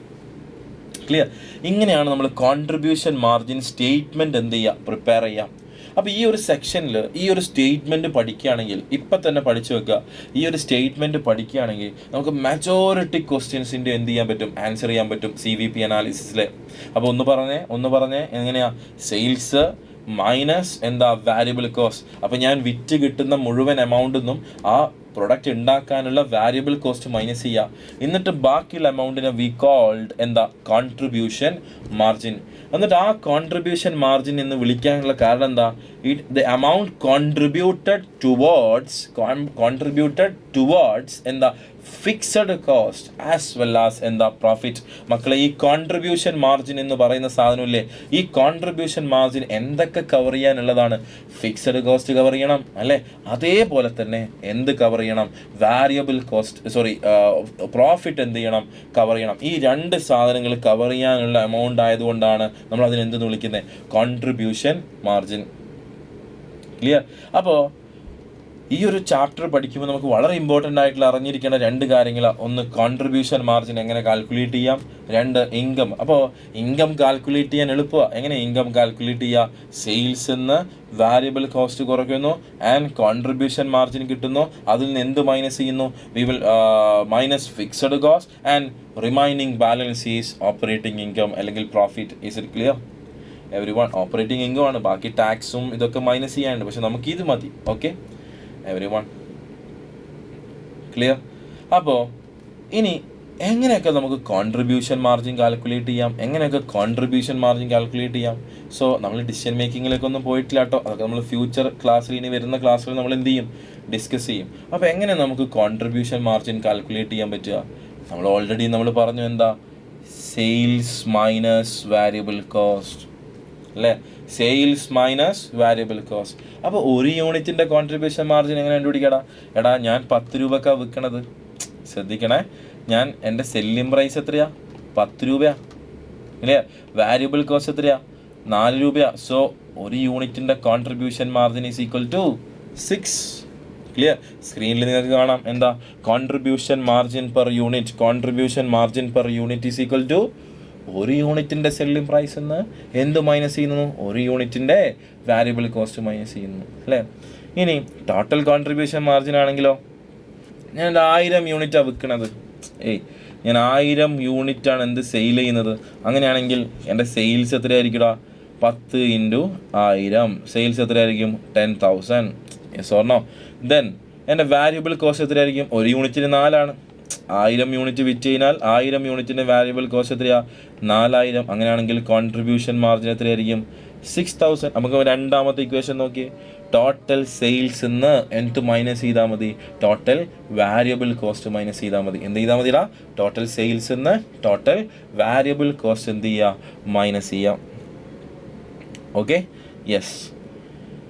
ക്ലിയർ? ഇങ്ങനെയാണ് നമ്മൾ കോൺട്രിബ്യൂഷൻ മാർജിൻ സ്റ്റേറ്റ്മെൻറ്റ് എന്ത് ചെയ്യുക? പ്രിപ്പയർ ചെയ്യാം. അപ്പോൾ ഈ ഒരു സെക്ഷനിൽ ഈ ഒരു സ്റ്റേറ്റ്മെൻറ്റ് പഠിക്കുകയാണെങ്കിൽ, ഇപ്പം തന്നെ പഠിച്ചു വെക്കുക, ഈ ഒരു സ്റ്റേറ്റ്മെൻറ്റ് പഠിക്കുകയാണെങ്കിൽ നമുക്ക് മെജോറിറ്റി ക്വസ്റ്റ്യൻസിൻ്റെ എന്ത് ചെയ്യാൻ പറ്റും? ആൻസർ ചെയ്യാൻ പറ്റും CVP അനാലിസിസിൽ. അപ്പോൾ ഒന്ന് പറഞ്ഞേ എങ്ങനെയാണ്? സെയിൽസ് മൈനസ് എന്താ? Variable cost. അപ്പോൾ ഞാൻ വിറ്റ് കിട്ടുന്ന മുഴുവൻ എമൗണ്ടിൽ നിന്നും ആ പ്രൊഡക്റ്റ് ഉണ്ടാക്കാനുള്ള വാരിയബിൾ കോസ്റ്റ് മൈനസ് ചെയ്യുക. എന്നിട്ട് ബാക്കിയുള്ള എമൗണ്ടിനെ വി കോൾഡ് എന്താ? Contribution margin. എന്നിട്ട് ആ കോൺട്രിബ്യൂഷൻ മാർജിൻ എന്ന് വിളിക്കാനുള്ള കാരണം എന്താ? ദ എമൗണ്ട് കോൺട്രിബ്യൂട്ടഡ് ടുവേർഡ്സ് എന്താ? Fixed cost as well as എന്താ? പ്രോഫിറ്റ്. മക്കളെ, ഈ കോൺട്രിബ്യൂഷൻ മാർജിൻ എന്ന് പറയുന്ന സാധനമില്ലേ, ഈ കോൺട്രിബ്യൂഷൻ മാർജിൻ എന്തൊക്കെ കവർ ചെയ്യാനുള്ളതാണ്? ഫിക്സഡ് കോസ്റ്റ് കവർ ചെയ്യണം അല്ലേ? അതേപോലെ തന്നെ എന്ത് കവർ ചെയ്യണം? വാരിയബിൾ കോസ്റ്റ് പ്രോഫിറ്റ് എന്ത് ചെയ്യണം? കവർ ചെയ്യണം. ഈ രണ്ട് സാധനങ്ങൾ കവർ ചെയ്യാനുള്ള എമൗണ്ട് ആയതുകൊണ്ടാണ് നമ്മൾ അതിനെന്തെന്ന് വിളിക്കുന്നത്? Contribution margin. ക്ലിയർ? അപ്പോൾ ഈ ഒരു ചാപ്റ്റർ പഠിക്കുമ്പോൾ നമുക്ക് വളരെ ഇമ്പോർട്ടൻ്റ് ആയിട്ടുള്ള അറിഞ്ഞിരിക്കേണ്ട രണ്ട് കാര്യങ്ങളാണ്. ഒന്ന് കോൺട്രിബ്യൂഷൻ മാർജിൻ എങ്ങനെ കാൽക്കുലേറ്റ് ചെയ്യാം, രണ്ട് ഇൻകം. അപ്പോൾ ഇൻകം കാൽക്കുലേറ്റ് ചെയ്യാൻ എളുപ്പമാണ്. എങ്ങനെ ഇൻകം കാൽക്കുലേറ്റ് ചെയ്യുക? സെയിൽസ് എന്ന് വാരിയബിൾ കോസ്റ്റ് കുറയ്ക്കുന്നു ആൻഡ് കോൺട്രിബ്യൂഷൻ മാർജിൻ കിട്ടുന്നു. അതിൽ നിന്ന് എന്ത് മൈനസ് ചെയ്യുന്നു? We will minus fixed cost and remaining balance is operating income അല്ലെങ്കിൽ profit. Is it clear everyone? Operating income ആണ്, ബാക്കി ടാക്സും ഇതൊക്കെ മൈനസ് ചെയ്യാനുണ്ട്, പക്ഷെ നമുക്ക് ഇത് മതി. Okay every one? ക്ലിയർ? അപ്പോൾ ഇനി എങ്ങനെയൊക്കെ നമുക്ക് കോൺട്രിബ്യൂഷൻ മാർജിൻ കാൽക്കുലേറ്റ് ചെയ്യാം, എങ്ങനെയൊക്കെ കോൺട്രിബ്യൂഷൻ മാർജിൻ കാൽക്കുലേറ്റ് ചെയ്യാം. സോ നമ്മൾ ഡിസിഷൻ മേക്കിങ്ങിലേക്കൊന്നും പോയിട്ടില്ല കേട്ടോ. അതൊക്കെ നമ്മൾ ഫ്യൂച്ചർ ക്ലാസ്സിൽ, ഇനി വരുന്ന ക്ലാസ്സിൽ നമ്മൾ എന്ത് ചെയ്യും, ഡിസ്കസ് ചെയ്യും. അപ്പോൾ എങ്ങനെ നമുക്ക് കോൺട്രിബ്യൂഷൻ മാർജിൻ കാൽക്കുലേറ്റ് ചെയ്യാൻ പറ്റുക? നമ്മൾ ഓൾറെഡി നമ്മൾ പറഞ്ഞു എന്താ, സെയിൽസ് മൈനസ് വാരിയബിൾ കോസ്റ്റ് അല്ലേ, സെയിൽസ് മൈനസ് വാരിയബിൾ കോസ്റ്റ്. അപ്പോൾ ഒരു യൂണിറ്റിൻ്റെ കോൺട്രിബ്യൂഷൻ മാർജിൻ എങ്ങനെ കണ്ടുപിടിക്കടാ? എടാ ഞാൻ 10 രൂപക്കാണ് വിൽക്കണത്, ശ്രദ്ധിക്കണേ, ഞാൻ എൻ്റെ സെല്ലിംഗ് പ്രൈസ് എത്രയാ, 10 രൂപയാ ഇല്ലേ, വാരിയബിൾ കോസ്റ്റ് എത്രയാ, 4 രൂപയാ. സോ ഒരു യൂണിറ്റിൻ്റെ contribution margin is equal to 6. Clear? സ്ക്രീനിൽ നിങ്ങൾക്ക് കാണാം എന്താ, contribution margin per unit, contribution margin per unit is equal to ഒരു യൂണിറ്റിൻ്റെ സെല്ലിംഗ് പ്രൈസ് എന്ന് എന്ത് മൈനസ് ചെയ്യുന്നു, ഒരു യൂണിറ്റിൻ്റെ വാരിയബിൾ കോസ്റ്റ് മൈനസ് ചെയ്യുന്നു അല്ലേ. ഇനി ടോട്ടൽ കോൺട്രിബ്യൂഷൻ മാർജിൻ ആണെങ്കിലോ, ഞാൻ 1000 യൂണിറ്റാണ് വിൽക്കണത്, ഞാൻ 1000 യൂണിറ്റാണ് എന്ത് സെയിൽ ചെയ്യുന്നത്. അങ്ങനെയാണെങ്കിൽ എൻ്റെ സെയിൽസ് എത്രയായിരിക്കും? 10 × 1000 സെയിൽസ് എത്രയായിരിക്കും? 10,000. Yes or no? ദെൻ എൻ്റെ വാരിയബിൾ കോസ്റ്റ് എത്രയായിരിക്കും? ഒരു യൂണിറ്റിന് 4 ആണ്. 1000 യൂണിറ്റ് വിറ്റ് കഴിഞ്ഞാൽ 1000 യൂണിറ്റിൻ്റെ വാരിയബിൾ കോസ്റ്റ് എത്രയാ? 4000. അങ്ങനെയാണെങ്കിൽ കോൺട്രിബ്യൂഷൻ മാർജിൻ എത്രയായിരിക്കും? 6000. നമുക്ക് രണ്ടാമത്തെ ഇക്വേഷൻ നോക്കിയേ, ടോട്ടൽ സെയിൽസ് എന്ന് എന്ത് മൈനസ് ചെയ്താൽ മതി? ടോട്ടൽ വാരിയബിൾ കോസ്റ്റ് മൈനസ് ചെയ്താൽ മതി. എന്ത് ചെയ്താൽ മതിടാ? ടോട്ടൽ സെയിൽസ് എന്ന് ടോട്ടൽ വാരിയബിൾ കോസ്റ്റ് എന്ത് ചെയ്യുക? മൈനസ് ചെയ്യാം. Okay, yes.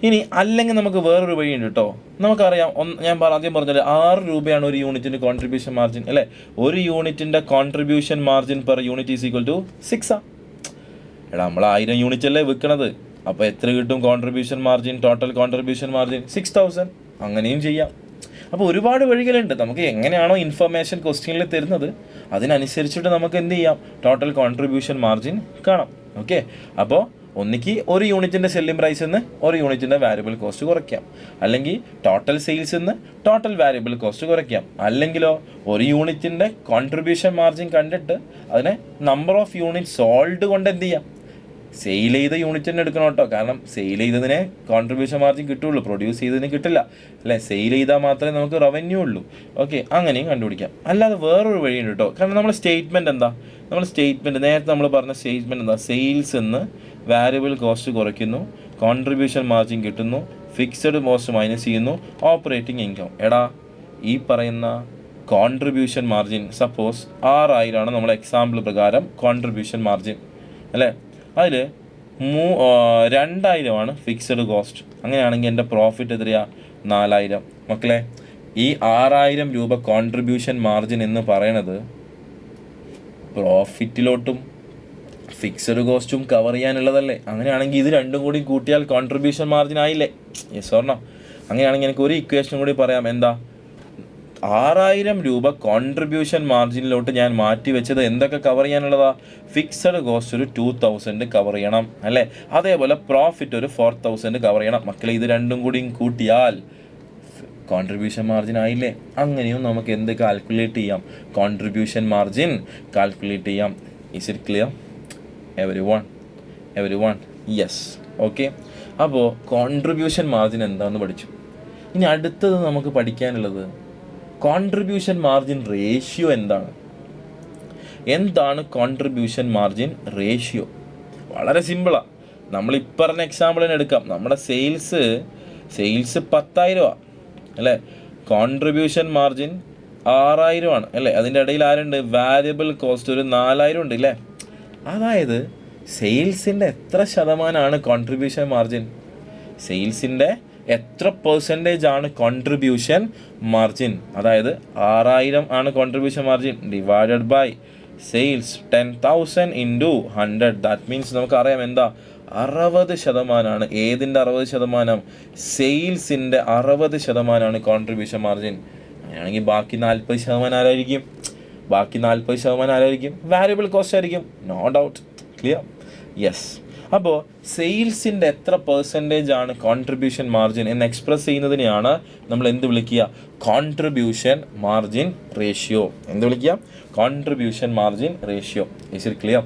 ഇനി അല്ലെങ്കിൽ നമുക്ക് വേറൊരു വഴിയുണ്ട് കേട്ടോ. നമുക്കറിയാം, ഞാൻ ആദ്യം പറഞ്ഞത് 6 രൂപയാണ് ഒരു യൂണിറ്റിൻ്റെ കോൺട്രിബ്യൂഷൻ മാർജിൻ അല്ലേ. ഒരു യൂണിറ്റിൻ്റെ contribution margin per unit is equal to 6. എടാ നമ്മൾ 1000 യൂണിറ്റ് അല്ലേ വിൽക്കണത്, അപ്പോൾ എത്ര കിട്ടും contribution margin, total contribution margin? 6000. അങ്ങനെയും ചെയ്യാം. അപ്പോൾ ഒരുപാട് വഴികളുണ്ട്. നമുക്ക് എങ്ങനെയാണോ ഇൻഫർമേഷൻ ക്വസ്റ്റ്യനിൽ തരുന്നത് അതിനനുസരിച്ചിട്ട് നമുക്ക് എന്ത് ചെയ്യാം, ടോട്ടൽ കോൺട്രിബ്യൂഷൻ മാർജിൻ കാണാം. ഓക്കെ, അപ്പോൾ ഒന്നിക്ക് ഒരു യൂണിറ്റിൻ്റെ സെല്ലിംഗ് പ്രൈസ് നിന്ന് ഒരു യൂണിറ്റിൻ്റെ വാരിയബിൾ കോസ്റ്റ് കുറയ്ക്കാം, അല്ലെങ്കിൽ ടോട്ടൽ സെയിൽസ് നിന്ന് ടോട്ടൽ വാരിയബിൾ കോസ്റ്റ് കുറയ്ക്കാം, അല്ലെങ്കിലോ ഒരു യൂണിറ്റിൻ്റെ കോൺട്രിബ്യൂഷൻ മാർജിൻ കണ്ടിട്ട് അതിനെ നമ്പർ ഓഫ് യൂണിറ്റ് സോൾഡ് കൊണ്ട് എന്ത് ചെയ്യാം, സെയിൽ ചെയ്ത യൂണിറ്റ് തന്നെ എടുക്കണം കേട്ടോ. കാരണം സെയിൽ ചെയ്തതിനെ കോൺട്രിബ്യൂഷൻ മാർജിൻ കിട്ടുള്ളൂ, പ്രൊഡ്യൂസ് ചെയ്തതിന് കിട്ടില്ല അല്ലേ. സെയിൽ ചെയ്താൽ മാത്രമേ നമുക്ക് റവന്യൂ ഉള്ളൂ. ഓക്കെ, അങ്ങനെയും കണ്ടുപിടിക്കാം. അല്ലാതെ വേറൊരു വഴിയുണ്ട് കേട്ടോ. കാരണം നമ്മുടെ സ്റ്റേറ്റ്മെൻറ്റ് എന്താ, നമ്മൾ സ്റ്റേറ്റ്മെൻറ്റ് നേരത്തെ നമ്മൾ പറഞ്ഞ സ്റ്റേറ്റ്മെൻറ്റ് എന്താ, സെയിൽസ് എന്ന് വാരിയബിൾ കോസ്റ്റ് കുറയ്ക്കുന്നു, കോൺട്രിബ്യൂഷൻ മാർജിൻ കിട്ടുന്നു, ഫിക്സഡ് കോസ്റ്റ് മൈനസ് ചെയ്യുന്നു, ഓപ്പറേറ്റിംഗ് ഇൻകം. എടാ ഈ പറയുന്ന കോൺട്രിബ്യൂഷൻ മാർജിൻ സപ്പോസ് 6000 ആണ് നമ്മൾ എക്സാമ്പിൾ പ്രകാരം കോൺട്രിബ്യൂഷൻ മാർജിൻ അല്ലേ. അതിൽ 2000 ഫിക്സഡ് കോസ്റ്റ്. അങ്ങനെയാണെങ്കിൽ എൻ്റെ പ്രോഫിറ്റ് എത്രയാ? 4000. മക്കളെ, ഈ 6000 രൂപ കോൺട്രിബ്യൂഷൻ മാർജിൻ എന്ന് പറയണത് പ്രോഫിറ്റിലോട്ടും ഫിക്സഡ് കോസ്റ്റും കവർ ചെയ്യാനുള്ളതല്ലേ. അങ്ങനെയാണെങ്കിൽ ഇത് രണ്ടും കൂടി കൂട്ടിയാൽ കോൺട്രിബ്യൂഷൻ മാർജിൻ ആയില്ലേ? Yes or no? അങ്ങനെയാണെങ്കിൽ എനിക്ക് ഒരു ഇക്വേഷൻ കൂടി പറയാം. എന്താ? 6000 രൂപ കോൺട്രിബ്യൂഷൻ മാർജിനിലോട്ട് ഞാൻ മാറ്റി വെച്ചത് എന്തൊക്കെ കവർ ചെയ്യാനുള്ളതാ? ഫിക്സഡ് കോസ്റ്റ് ഒരു 2000 കവർ ചെയ്യണം അല്ലേ. അതേപോലെ പ്രോഫിറ്റ് ഒരു 4000 കവർ ചെയ്യണം. മക്കളെ, ഇത് രണ്ടും കൂടി കൂട്ടിയാൽ കോൺട്രിബ്യൂഷൻ മാർജിൻ ആയില്ലേ? അങ്ങനെയും നമുക്ക് എന്ത് കാൽക്കുലേറ്റ് ചെയ്യാം? കോൺട്രിബ്യൂഷൻ മാർജിൻ കാൽക്കുലേറ്റ് ചെയ്യാം. Is it clear every one? Yes. Okay, അപ്പോൾ കോൺട്രിബ്യൂഷൻ മാർജിൻ എന്താണെന്ന് പഠിച്ചു. ഇനി അടുത്തത് നമുക്ക് പഠിക്കാനുള്ളത് കോൺട്രിബ്യൂഷൻ മാർജിൻ റേഷ്യോ എന്താണ്. എന്താണ് കോൺട്രിബ്യൂഷൻ മാർജിൻ റേഷ്യോ? വളരെ സിമ്പിളാണ്. നമ്മൾ ഇപ്പറഞ്ഞ എക്സാമ്പിളിന് എടുക്കാം. നമ്മുടെ സെയിൽസ് 10,000 അല്ലേ, കോൺട്രിബ്യൂഷൻ മാർജിൻ 6000 അല്ലേ. അതിൻ്റെ ഇടയിൽ ആരുണ്ട്? വാരിയബിൾ കോസ്റ്റ് ഒരു 4000 ഉണ്ട് അല്ലേ. അതായത് സെയിൽസിൻ്റെ എത്ര ശതമാനമാണ് കോൺട്രിബ്യൂഷൻ മാർജിൻ? സെയിൽസിൻ്റെ എത്ര പെർസെൻറ്റേജ് ആണ് കോൺട്രിബ്യൂഷൻ മാർജിൻ? അതായത് 6000 ആണ് contribution margin divided by sales 10,000 × 100. That means നമുക്കറിയാം എന്താ, 60%. ഏതിൻ്റെ 60%? സെയിൽസിൻ്റെ 60% കോൺട്രിബ്യൂഷൻ മാർജിൻ. അങ്ങനെയാണെങ്കിൽ ബാക്കി 40% ആരായിരിക്കും? ബാക്കി 40% ആരായിരിക്കും? വാരിയബിൾ കോസ്റ്റ് ആയിരിക്കും. No doubt. ക്ലിയർ? യെസ്. അപ്പോൾ സെയിൽസിൻ്റെ എത്ര പെർസെൻറ്റേജ് ആണ് കോൺട്രിബ്യൂഷൻ മാർജിൻ എന്ന് എക്സ്പ്രസ് ചെയ്യുന്നതിനെയാണ് നമ്മൾ എന്ത് വിളിക്കുക? Contribution margin ratio. എന്ത് വിളിക്കുക? Contribution margin ratio. Is it clear?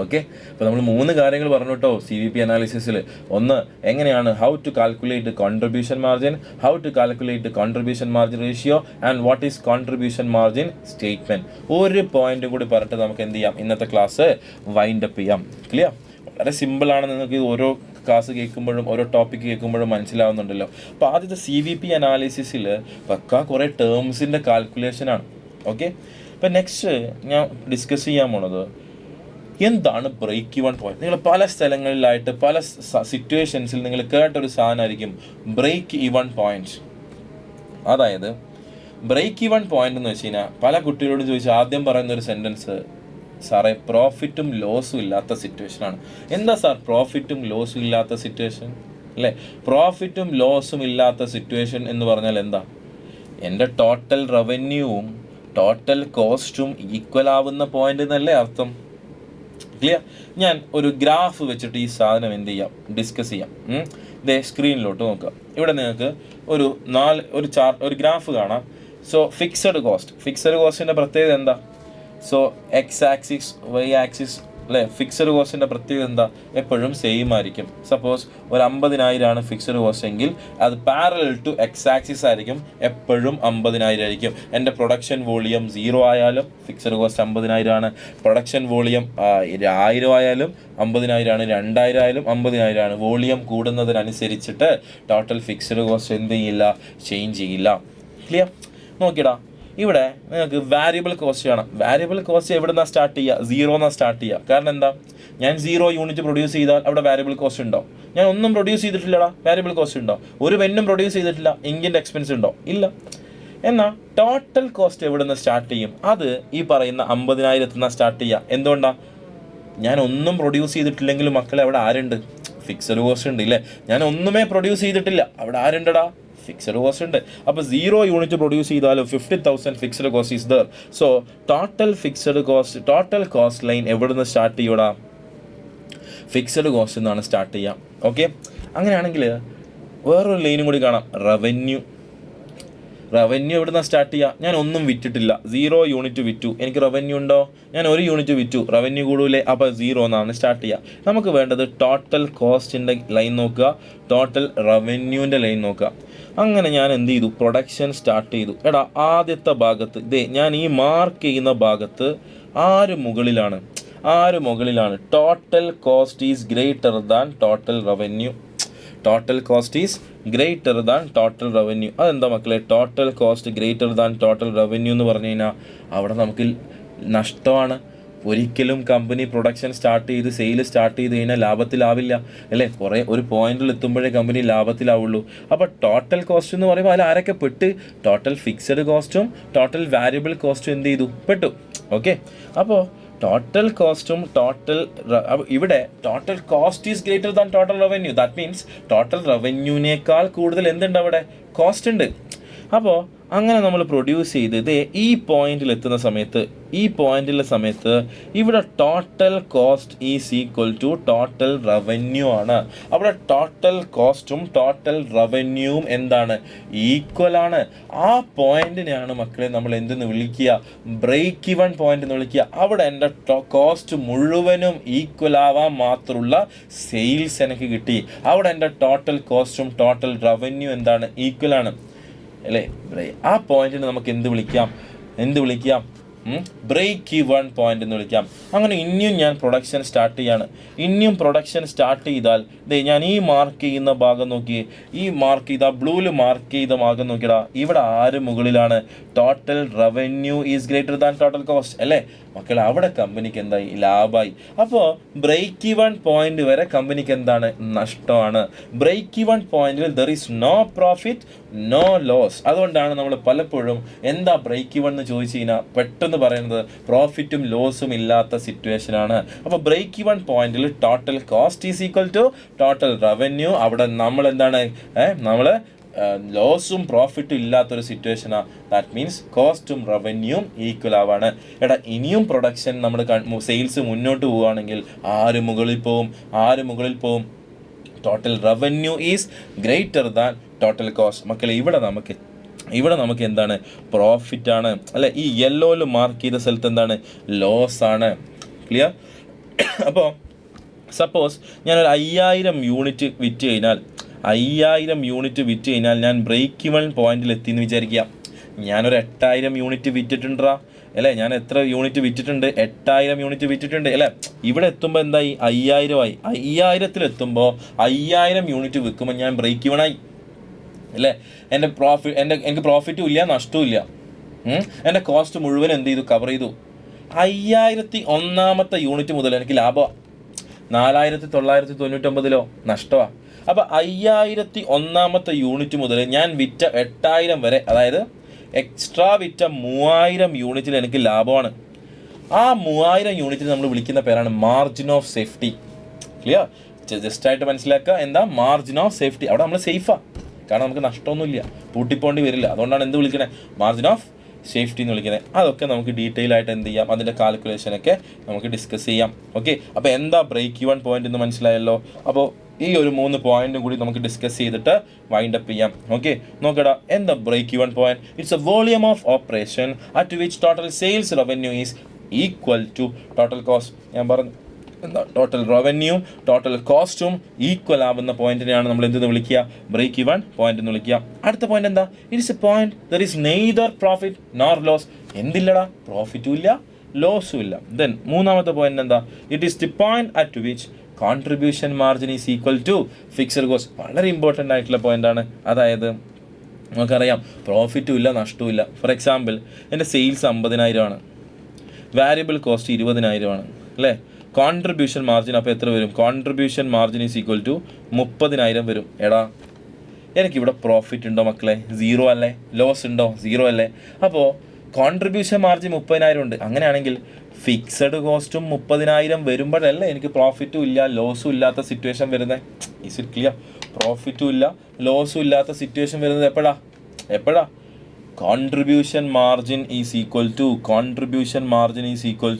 Okay, അപ്പോൾ നമ്മൾ 3 കാര്യങ്ങൾ പറഞ്ഞു കേട്ടോ CVP അനാലിസിസിൽ. ഒന്ന്, എങ്ങനെയാണ് how to calculate contribution margin, how to calculate contribution margin ratio and what is contribution margin statement. ഒരു പോയിന്റും കൂടി പറഞ്ഞിട്ട് നമുക്ക് എന്ത് ചെയ്യാം, ഇന്നത്തെ ക്ലാസ് വൈൻഡ് അപ്പ് ചെയ്യാം. ക്ലിയർ? വളരെ സിമ്പിളാണ്, നിങ്ങൾക്ക് ഓരോ ക്ലാസ് കേൾക്കുമ്പോഴും ഓരോ ടോപ്പിക്ക് കേൾക്കുമ്പോഴും മനസ്സിലാവുന്നുണ്ടല്ലോ. അപ്പോൾ ആദ്യത്തെ CVP അനാലിസിസിൽ പക്ക കുറേ ടേംസിൻ്റെ കാൽക്കുലേഷനാണ്. ഓക്കെ, അപ്പോൾ നെക്സ്റ്റ് ഞാൻ ഡിസ്കസ് ചെയ്യാൻ പോണത് എന്താണ് ബ്രേക്ക് ഇവൺ പോയിന്റ്. നിങ്ങൾ പല സ്ഥലങ്ങളിലായിട്ട് പല സിറ്റുവേഷൻസിൽ നിങ്ങൾ കേട്ടൊരു സാധനമായിരിക്കും ബ്രേക്ക് ഇവൺ പോയിന്റ്. അതായത് ബ്രേക്ക് ഇവൺ പോയിന്റ് എന്ന് വെച്ച് കഴിഞ്ഞാൽ പല കുട്ടികളോട് ചോദിച്ചാൽ ആദ്യം പറയുന്ന ഒരു സെൻറ്റൻസ്, സാറേ പ്രോഫിറ്റും ലോസും ഇല്ലാത്ത സിറ്റുവേഷനാണ്. എന്താ സാർ പ്രോഫിറ്റും ലോസും ഇല്ലാത്ത സിറ്റുവേഷൻ അല്ലേ? പ്രോഫിറ്റും ലോസും ഇല്ലാത്ത സിറ്റുവേഷൻ എന്ന് പറഞ്ഞാൽ എന്താ? എൻ്റെ ടോട്ടൽ റവന്യൂവും ടോട്ടൽ കോസ്റ്റും ഈക്വൽ ആവുന്ന പോയിന്റ് എന്നല്ലേ അർത്ഥം? ക്ലിയർ? ഞാൻ ഒരു ഗ്രാഫ് വെച്ചിട്ട് ഈ സാധനം എന്ത് ചെയ്യാം, ഡിസ്കസ് ചെയ്യാം. ഇതേ സ്ക്രീനിലോട്ട് നോക്കുക. ഇവിടെ നിങ്ങൾക്ക് ഒരു ഗ്രാഫ് കാണാം. സോ ഫിക്സഡ് കോസ്റ്റിൻ്റെ പ്രത്യേകത എന്താ? So X axis Y axis അല്ലേ, ഫിക്സഡ് കോസ്റ്റിൻ്റെ പ്രത്യേകത എന്താ? എപ്പോഴും സെയിം ആയിരിക്കും. സപ്പോസ് ഒരു 50,000 ഫിക്സഡ് കോസ്റ്റ് എങ്കിൽ അത് പാരലൽ ടു എക്സ് ആക്സിസ് ആയിരിക്കും, എപ്പോഴും 50,000 ആയിരിക്കും. എൻ്റെ പ്രൊഡക്ഷൻ വോളിയം 0 ആയാലും ഫിക്സഡ് കോസ്റ്റ് 50,000 ആണ്. പ്രൊഡക്ഷൻ വോളിയം 1000 ആയാലും 50,000 ആണ്. 2000 ആയാലും 50,000 ആണ്. വോളിയം കൂടുന്നതിനനുസരിച്ചിട്ട് ടോട്ടൽ ഫിക്സഡ് കോസ്റ്റ് എന്ത് ചെയ്യില്ല, ചേഞ്ച് ചെയ്യില്ല. ക്ലിയർ? നോക്കിടാ, ഇവിടെ നിങ്ങൾക്ക് വാരിയബിൾ കോസ്റ്റ് കാണാം. വാരിയബിൾ കോസ്റ്റ് എവിടെ നിന്നാണ് സ്റ്റാർട്ട് ചെയ്യുക? 0 സ്റ്റാർട്ട് ചെയ്യുക. കാരണം എന്താ? ഞാൻ 0 യൂണിറ്റ് പ്രൊഡ്യൂസ് ചെയ്താൽ അവിടെ വാരിയബിൾ കോസ്റ്റ് ഉണ്ടോ? ഞാൻ ഒന്നും പ്രൊഡ്യൂസ് ചെയ്തിട്ടില്ലടാ, വാരിയബിൾ കോസ്റ്റ് ഉണ്ടോ? ഒരു പെന്നും പ്രൊഡ്യൂസ് ചെയ്തിട്ടില്ല, ഇങ്കിൻ്റെ എക്സ്പെൻസ് ഉണ്ടോ? ഇല്ല. എന്നാൽ ടോട്ടൽ കോസ്റ്റ് എവിടെ നിന്ന് സ്റ്റാർട്ട് ചെയ്യും? അത് ഈ പറയുന്ന 50,000 സ്റ്റാർട്ട് ചെയ്യുക. എന്തുകൊണ്ടാണ്? ഞാൻ ഒന്നും പ്രൊഡ്യൂസ് ചെയ്തിട്ടില്ലെങ്കിലും മക്കളെ അവിടെ ആരുണ്ട്? ഫിക്സഡ് കോസ്റ്റ് ഉണ്ട് ഇല്ലേ? ഞാൻ ഒന്നുമേ പ്രൊഡ്യൂസ് ചെയ്തിട്ടില്ല, അവിടെ ആരുണ്ടടാ? ഫിക്സഡ് കോസ്റ്റ് ഉണ്ട്. അപ്പോൾ 0 യൂണിറ്റ് പ്രൊഡ്യൂസ് ചെയ്താലും 50,000 fixed cost is there. So total cost line എവിടെ നിന്ന് സ്റ്റാർട്ട് ചെയ്യൂടാ? ഫിക്സഡ് കോസ്റ്റ് എന്നാണ് സ്റ്റാർട്ട് ചെയ്യാം. ഓക്കെ, അങ്ങനെയാണെങ്കിൽ വേറൊരു ലൈനും കൂടി കാണാം, റവന്യൂ എവിടെ നിന്നാണ് സ്റ്റാർട്ട് ചെയ്യുക? ഞാൻ ഒന്നും വിറ്റിട്ടില്ല, 0 യൂണിറ്റ് വിറ്റു, എനിക്ക് റവന്യൂ ഉണ്ടോ? ഞാൻ 1 യൂണിറ്റ് വിറ്റു, റവന്യൂ കൂടൂലേ? അപ്പോൾ 0 എന്നാണ് സ്റ്റാർട്ട് ചെയ്യുക. നമുക്ക് വേണ്ടത് ടോട്ടൽ കോസ്റ്റിൻ്റെ ലൈൻ നോക്കുക, ടോട്ടൽ റവന്യൂവിൻ്റെ ലൈൻ നോക്കുക. അങ്ങനെ ഞാൻ എന്ത് ചെയ്തു? പ്രൊഡക്ഷൻ സ്റ്റാർട്ട് ചെയ്തു. എടാ, ആദ്യത്തെ ഭാഗത്ത് ഞാൻ ഈ മാർക്ക് ചെയ്യുന്ന ഭാഗത്ത് ആര് മുകളിലാണ്? Total cost is greater than total revenue. Total cost is greater than total revenue. അതെന്താ മക്കളെ? Total cost greater than total revenue എന്ന് പറഞ്ഞു കഴിഞ്ഞാൽ അവിടെ നമുക്ക് നഷ്ടമാണ്. ഒരിക്കലും കമ്പനി പ്രൊഡക്ഷൻ സ്റ്റാർട്ട് ചെയ്ത് സെയിൽ സ്റ്റാർട്ട് ചെയ്ത് കഴിഞ്ഞാൽ ലാഭത്തിലാവില്ല അല്ലേ? ഒരു പോയിന്റിൽ എത്തുമ്പോഴേ കമ്പനി ലാഭത്തിലാവുള്ളൂ. അപ്പോൾ ടോട്ടൽ കോസ്റ്റ് എന്ന് പറയുമ്പോൾ അതിൽ ആരൊക്കെ പെട്ട്? ടോട്ടൽ ഫിക്സഡ് കോസ്റ്റും ടോട്ടൽ വാരിയബിൾ കോസ്റ്റും എന്ത് ചെയ്തു? പെട്ടു. ഓക്കെ, അപ്പോൾ ടോട്ടൽ കോസ്റ്റും ഇവിടെ total cost is greater than total revenue. That means total റവന്യൂവിനേക്കാൾ കൂടുതൽ എന്തുണ്ട് അവിടെ? കോസ്റ്റ് ഉണ്ട്. അപ്പോൾ അങ്ങനെ നമ്മൾ പ്രൊഡ്യൂസ് ചെയ്ത് ഈ പോയിന്റിൽ എത്തുന്ന സമയത്ത് ഇവിടെ total cost is equal to total revenue ആണ്. അവിടെ ടോട്ടൽ കോസ്റ്റും ടോട്ടൽ റവന്യൂവും എന്താണ്? ഈക്വൽ ആണ്. ആ പോയിന്റിനെയാണ് മക്കളെ നമ്മൾ എന്തെന്ന് വിളിക്കുക? ബ്രേക്ക് ഇവൺ പോയിന്റ് എന്ന് വിളിക്കുക. അവിടെ എൻ്റെ കോസ്റ്റ് മുഴുവനും ഈക്വൽ ആവാൻ മാത്രമുള്ള സെയിൽസ് എനിക്ക് കിട്ടി. അവിടെ എൻ്റെ ടോട്ടൽ കോസ്റ്റും ടോട്ടൽ റവന്യൂ എന്താണ്? ഈക്വൽ ആണ് അല്ലേ? ആ പോയിന്റിന് നമുക്ക് എന്ത് വിളിക്കാം? ബ്രേക്ക് ഇവൺ പോയിന്റ് എന്ന് വിളിക്കാം. അങ്ങനെ ഇനിയും ഞാൻ പ്രൊഡക്ഷൻ സ്റ്റാർട്ട് ചെയ്യാണ്. പ്രൊഡക്ഷൻ സ്റ്റാർട്ട് ചെയ്താൽ ഞാൻ ഈ മാർക്ക് ചെയ്യുന്ന ഭാഗം നോക്കിയേ, ഈ മാർക്ക് ചെയ്ത ബ്ലൂവിൽ മാർക്ക് ചെയ്ത ഭാഗം നോക്കിയടാ, ഇവിടെ ആര് മുകളിലാണ്? Total revenue is greater than total cost അല്ലേ മക്കളെ? അവിടെ കമ്പനിക്ക് എന്തായി? ലാഭമായി. അപ്പോൾ ബ്രേക്ക് ഇവൺ പോയിന്റ് വരെ കമ്പനിക്ക് എന്താണ്? നഷ്ടമാണ്. ബ്രേക്ക് ഇവൺ പോയിന്റിൽ there is no profit no loss. അതുകൊണ്ടാണ് നമ്മൾ പലപ്പോഴും എന്താ ബ്രേക്ക് ഇവൺ എന്ന് ചോദിച്ചു കഴിഞ്ഞാൽ പെട്ടെന്ന് പറയുന്നത് പ്രോഫിറ്റും ലോസും ഇല്ലാത്ത സിറ്റുവേഷനാണ്. അപ്പോൾ ബ്രേക്ക് ഇവൺ പോയിന്റിൽ total cost is equal to total revenue. അവിടെ നമ്മൾ എന്താണ്? നമ്മൾ ലോസും പ്രോഫിറ്റും ഇല്ലാത്തൊരു സിറ്റുവേഷനാണ്. ദാറ്റ് മീൻസ് കോസ്റ്റും റവന്യൂവും ഈക്വൽ ആവാണ്. ഇനിയും പ്രൊഡക്ഷൻ നമ്മൾ സെയിൽസ് മുന്നോട്ട് പോവുകയാണെങ്കിൽ ആര് മുകളിൽ പോവും? Total revenue is greater than total cost. മക്കളെ, ഇവിടെ നമുക്ക് എന്താണ്? പ്രോഫിറ്റ് ആണ് അല്ലെ? ഈ യെല്ലോയിൽ മാർക്ക് ചെയ്ത സ്ഥലത്ത് എന്താണ്? ലോസ് ആണ്. ക്ലിയർ? അപ്പോൾ സപ്പോസ് ഞാനൊരു 5000 യൂണിറ്റ് വിറ്റ് കഴിഞ്ഞാൽ ഞാൻ ബ്രേക്ക് ഇവൺ പോയിന്റിൽ എത്തിയെന്ന് വിചാരിക്കുക. ഞാനൊരു 8000 യൂണിറ്റ് വിറ്റിട്ടുണ്ടാ അല്ലേ, ഞാൻ എത്ര യൂണിറ്റ് വിറ്റിട്ടുണ്ട്? 8000 യൂണിറ്റ് വിറ്റിട്ടുണ്ട് അല്ലേ. ഇവിടെ എത്തുമ്പോൾ എന്തായി? 5000 ആയി. 5000-ലെത്തുമ്പോൾ 5000 യൂണിറ്റ് വിൽക്കുമ്പോൾ ഞാൻ ബ്രേക്ക് ഇവൺ ആയി അല്ലേ. എനിക്ക് പ്രോഫിറ്റും ഇല്ല, നഷ്ടവും ഇല്ല. എൻ്റെ കോസ്റ്റ് മുഴുവൻ എന്ത് ചെയ്തു? കവർ ചെയ്തു. 5001-ാമത്തെ യൂണിറ്റ് മുതൽ എനിക്ക് ലാഭമാണ്. 4999 നഷ്ടമാണ്. അപ്പോൾ 5001-ാമത്തെ യൂണിറ്റ് മുതൽ ഞാൻ വിറ്റ 8000 വരെ, അതായത് എക്സ്ട്രാ വിറ്റ 3000 യൂണിറ്റിൽ എനിക്ക് ലാഭമാണ്. ആ 3000 യൂണിറ്റിൽ നമ്മൾ വിളിക്കുന്ന പേരാണ് മാർജിൻ ഓഫ് സേഫ്റ്റി. ക്ലിയർ? ജസ്റ്റായിട്ട് മനസ്സിലാക്കുക, എന്താ മാർജിൻ ഓഫ് സേഫ്റ്റി. അവിടെ നമ്മൾ സേഫാണ്, കാരണം നമുക്ക് നഷ്ടമൊന്നുമില്ല, പൂട്ടിപ്പോണ്ടി വരില്ല. അതുകൊണ്ടാണ് എന്ത് വിളിക്കുന്നത്? മാർജിൻ ഓഫ് സേഫ്റ്റി എന്ന് വിളിക്കുന്നത്. അതൊക്കെ നമുക്ക് ഡീറ്റെയിൽ ആയിട്ട് എന്ത് ചെയ്യാം, അതിൻ്റെ കാൽക്കുലേഷനൊക്കെ നമുക്ക് ഡിസ്കസ് ചെയ്യാം. ഓക്കെ, അപ്പോൾ എന്താ ബ്രേക്ക് ഇവൺ പോയിന്റ് എന്ന് മനസ്സിലായല്ലോ. അപ്പോൾ ഈ ഒരു 3 പോയിന്റും കൂടി നമുക്ക് ഡിസ്കസ് ചെയ്തിട്ട് വൈൻഡ് അപ്പ് ചെയ്യാം. ഓക്കെ, നോക്കടാ, എന്താ break even point? It's a volume of operation at which total sales revenue is equal to total cost. ഞാൻ പറഞ്ഞു എന്താ, ടോട്ടൽ റവന്യൂവും ടോട്ടൽ കോസ്റ്റും ഈക്വൽ ആവുന്ന പോയിന്റിനെയാണ് നമ്മൾ എന്തെന്ന് വിളിക്കുക? ബ്രേക്ക് ഇവൺ പോയിന്റ് എന്ന് വിളിക്കുക. അടുത്ത പോയിന്റ് എന്താ? It's a point there is neither profit nor loss. എന്തില്ലടാ? പ്രോഫിറ്റും ഇല്ല, ലോസും ഇല്ല. ദെൻ മൂന്നാമത്തെ പോയിന്റ് എന്താ? It is the point at which contribution margin is equal to fixed cost. വളരെ ഇമ്പോർട്ടൻ്റ് ആയിട്ടുള്ള പോയിന്റാണ്. അതായത് നമുക്കറിയാം പ്രോഫിറ്റും ഇല്ല, നഷ്ടവും ഇല്ല. ഫോർ എക്സാമ്പിൾ, എൻ്റെ സെയിൽസ് 50,000 ആണ്, വാരിയബിൾ കോസ്റ്റ് 20,000 ആണ് അല്ലേ. കോൺട്രിബ്യൂഷൻ മാർജിൻ അപ്പോൾ എത്ര വരും? Contribution margin is equal to 30,000 വരും. എടാ, എനിക്കിവിടെ പ്രോഫിറ്റ് ഉണ്ടോ മക്കളെ? 0 അല്ലേ. ലോസ് ഉണ്ടോ? 0 അല്ലേ. അപ്പോൾ കോൺട്രിബ്യൂഷൻ മാർജിൻ 30,000 ഉണ്ട്. അങ്ങനെയാണെങ്കിൽ ഫിക്സഡ് കോസ്റ്റും 30,000 വരുമ്പോഴല്ലേ എനിക്ക് പ്രോഫിറ്റും ഇല്ല, ലോസും ഇല്ലാത്ത സിറ്റുവേഷൻ വരുന്നത്. Is it clear? പ്രോഫിറ്റും ഇല്ല, ലോസും ഇല്ലാത്ത സിറ്റുവേഷൻ വരുന്നത് എപ്പോഴാ? Contribution margin is equal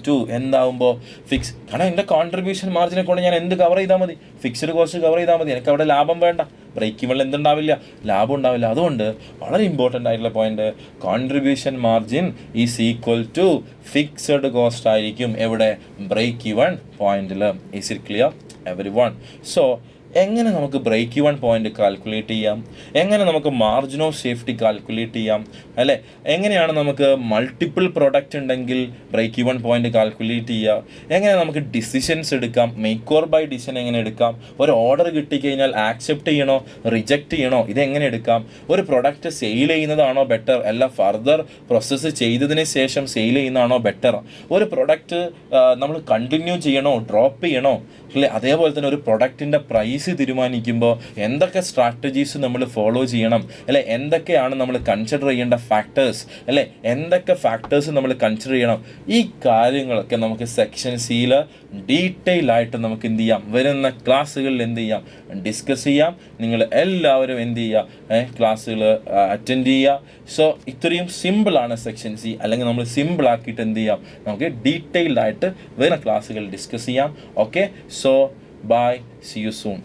to എന്താവുമ്പോൾ ഫിക്സ്. കാരണം എൻ്റെ കോൺട്രിബ്യൂഷൻ മാർജിനെ കൊണ്ട് ഞാൻ എന്ത് കവർ ചെയ്താൽ മതി? ഫിക്സഡ് കോസ്റ്റ് കവർ ചെയ്താൽ മതി. എനിക്ക് അവിടെ ലാഭം വേണ്ട, ബ്രേക്ക് ഇവണിൽ എന്തുണ്ടാവില്ല? ലാഭം ഉണ്ടാവില്ല. അതുകൊണ്ട് വളരെ ഇമ്പോർട്ടൻ്റ് ആയിട്ടുള്ള point, contribution margin is equal to fixed cost ആയിരിക്കും എവിടെ? ബ്രേക്ക് ഇവൺ പോയിന്റിൽ. Is it clear everyone? So എങ്ങനെ നമുക്ക് ബ്രേക്ക് ഇവൺ പോയിന്റ് കാൽക്കുലേറ്റ് ചെയ്യാം? എങ്ങനെ നമുക്ക് മാർജിൻ ഓഫ് സേഫ്റ്റി കാൽക്കുലേറ്റ് ചെയ്യാം അല്ലേ? എങ്ങനെയാണ് നമുക്ക് മൾട്ടിപ്പിൾ പ്രൊഡക്റ്റ് ഉണ്ടെങ്കിൽ ബ്രേക്ക് ഇവൺ പോയിന്റ് കാൽക്കുലേറ്റ് ചെയ്യുക? എങ്ങനെ നമുക്ക് ഡിസിഷൻസ് എടുക്കാം? മേക്ക് ഓർ ബൈ ഡിസിഷൻ എങ്ങനെ എടുക്കാം? ഒരു ഓർഡർ കിട്ടിക്കഴിഞ്ഞാൽ ആക്സെപ്റ്റ് ചെയ്യണോ, റിജക്റ്റ് ചെയ്യണോ, ഇതെങ്ങനെ എടുക്കാം? ഒരു പ്രൊഡക്റ്റ് സെയിൽ ചെയ്യുന്നതാണോ ബെറ്റർ, അല്ല ഫർദർ പ്രോസസ്സ് ചെയ്തതിന് ശേഷം സെയിൽ ചെയ്യുന്നതാണോ ബെറ്റർ? ഒരു പ്രൊഡക്റ്റ് നമ്മൾ കണ്ടിന്യൂ ചെയ്യണോ, ഡ്രോപ്പ് ചെയ്യണോ അല്ലേ? അതേപോലെ തന്നെ ഒരു പ്രൊഡക്റ്റിൻ്റെ പ്രൈസ് തീരുമാനിക്കുമ്പോൾ എന്തൊക്കെ സ്ട്രാറ്റജീസ് നമ്മൾ ഫോളോ ചെയ്യണം അല്ലേ? എന്തൊക്കെയാണ് നമ്മൾ കൺസിഡർ ചെയ്യേണ്ട ഫാക്ടേഴ്സ് അല്ലേ? എന്തൊക്കെ ഫാക്ടേഴ്സ് നമ്മൾ കൺസിഡർ ചെയ്യണം? ഈ കാര്യങ്ങളൊക്കെ നമുക്ക് സെക്ഷൻ സിയിൽ ഡീറ്റെയിൽ ആയിട്ട് നമുക്ക് എന്ത് ചെയ്യാം? വരുന്ന ക്ലാസ്സുകളിൽ എന്ത് ചെയ്യാം? ഡിസ്കസ് ചെയ്യാം. നിങ്ങൾ എല്ലാവരും എന്ത് ചെയ്യുക? ക്ലാസ്സുകൾ അറ്റൻഡ് ചെയ്യുക. സോ ഇത്രയും സിമ്പിളാണ് സെക്ഷൻ സി. അല്ലെങ്കിൽ നമ്മൾ സിമ്പിളാക്കിയിട്ട് എന്ത് ചെയ്യാം? നമുക്ക് ഡീറ്റെയിൽഡ് ആയിട്ട് വരുന്ന ക്ലാസ്സുകൾ ഡിസ്കസ് ചെയ്യാം. Okay, so bye, see you soon.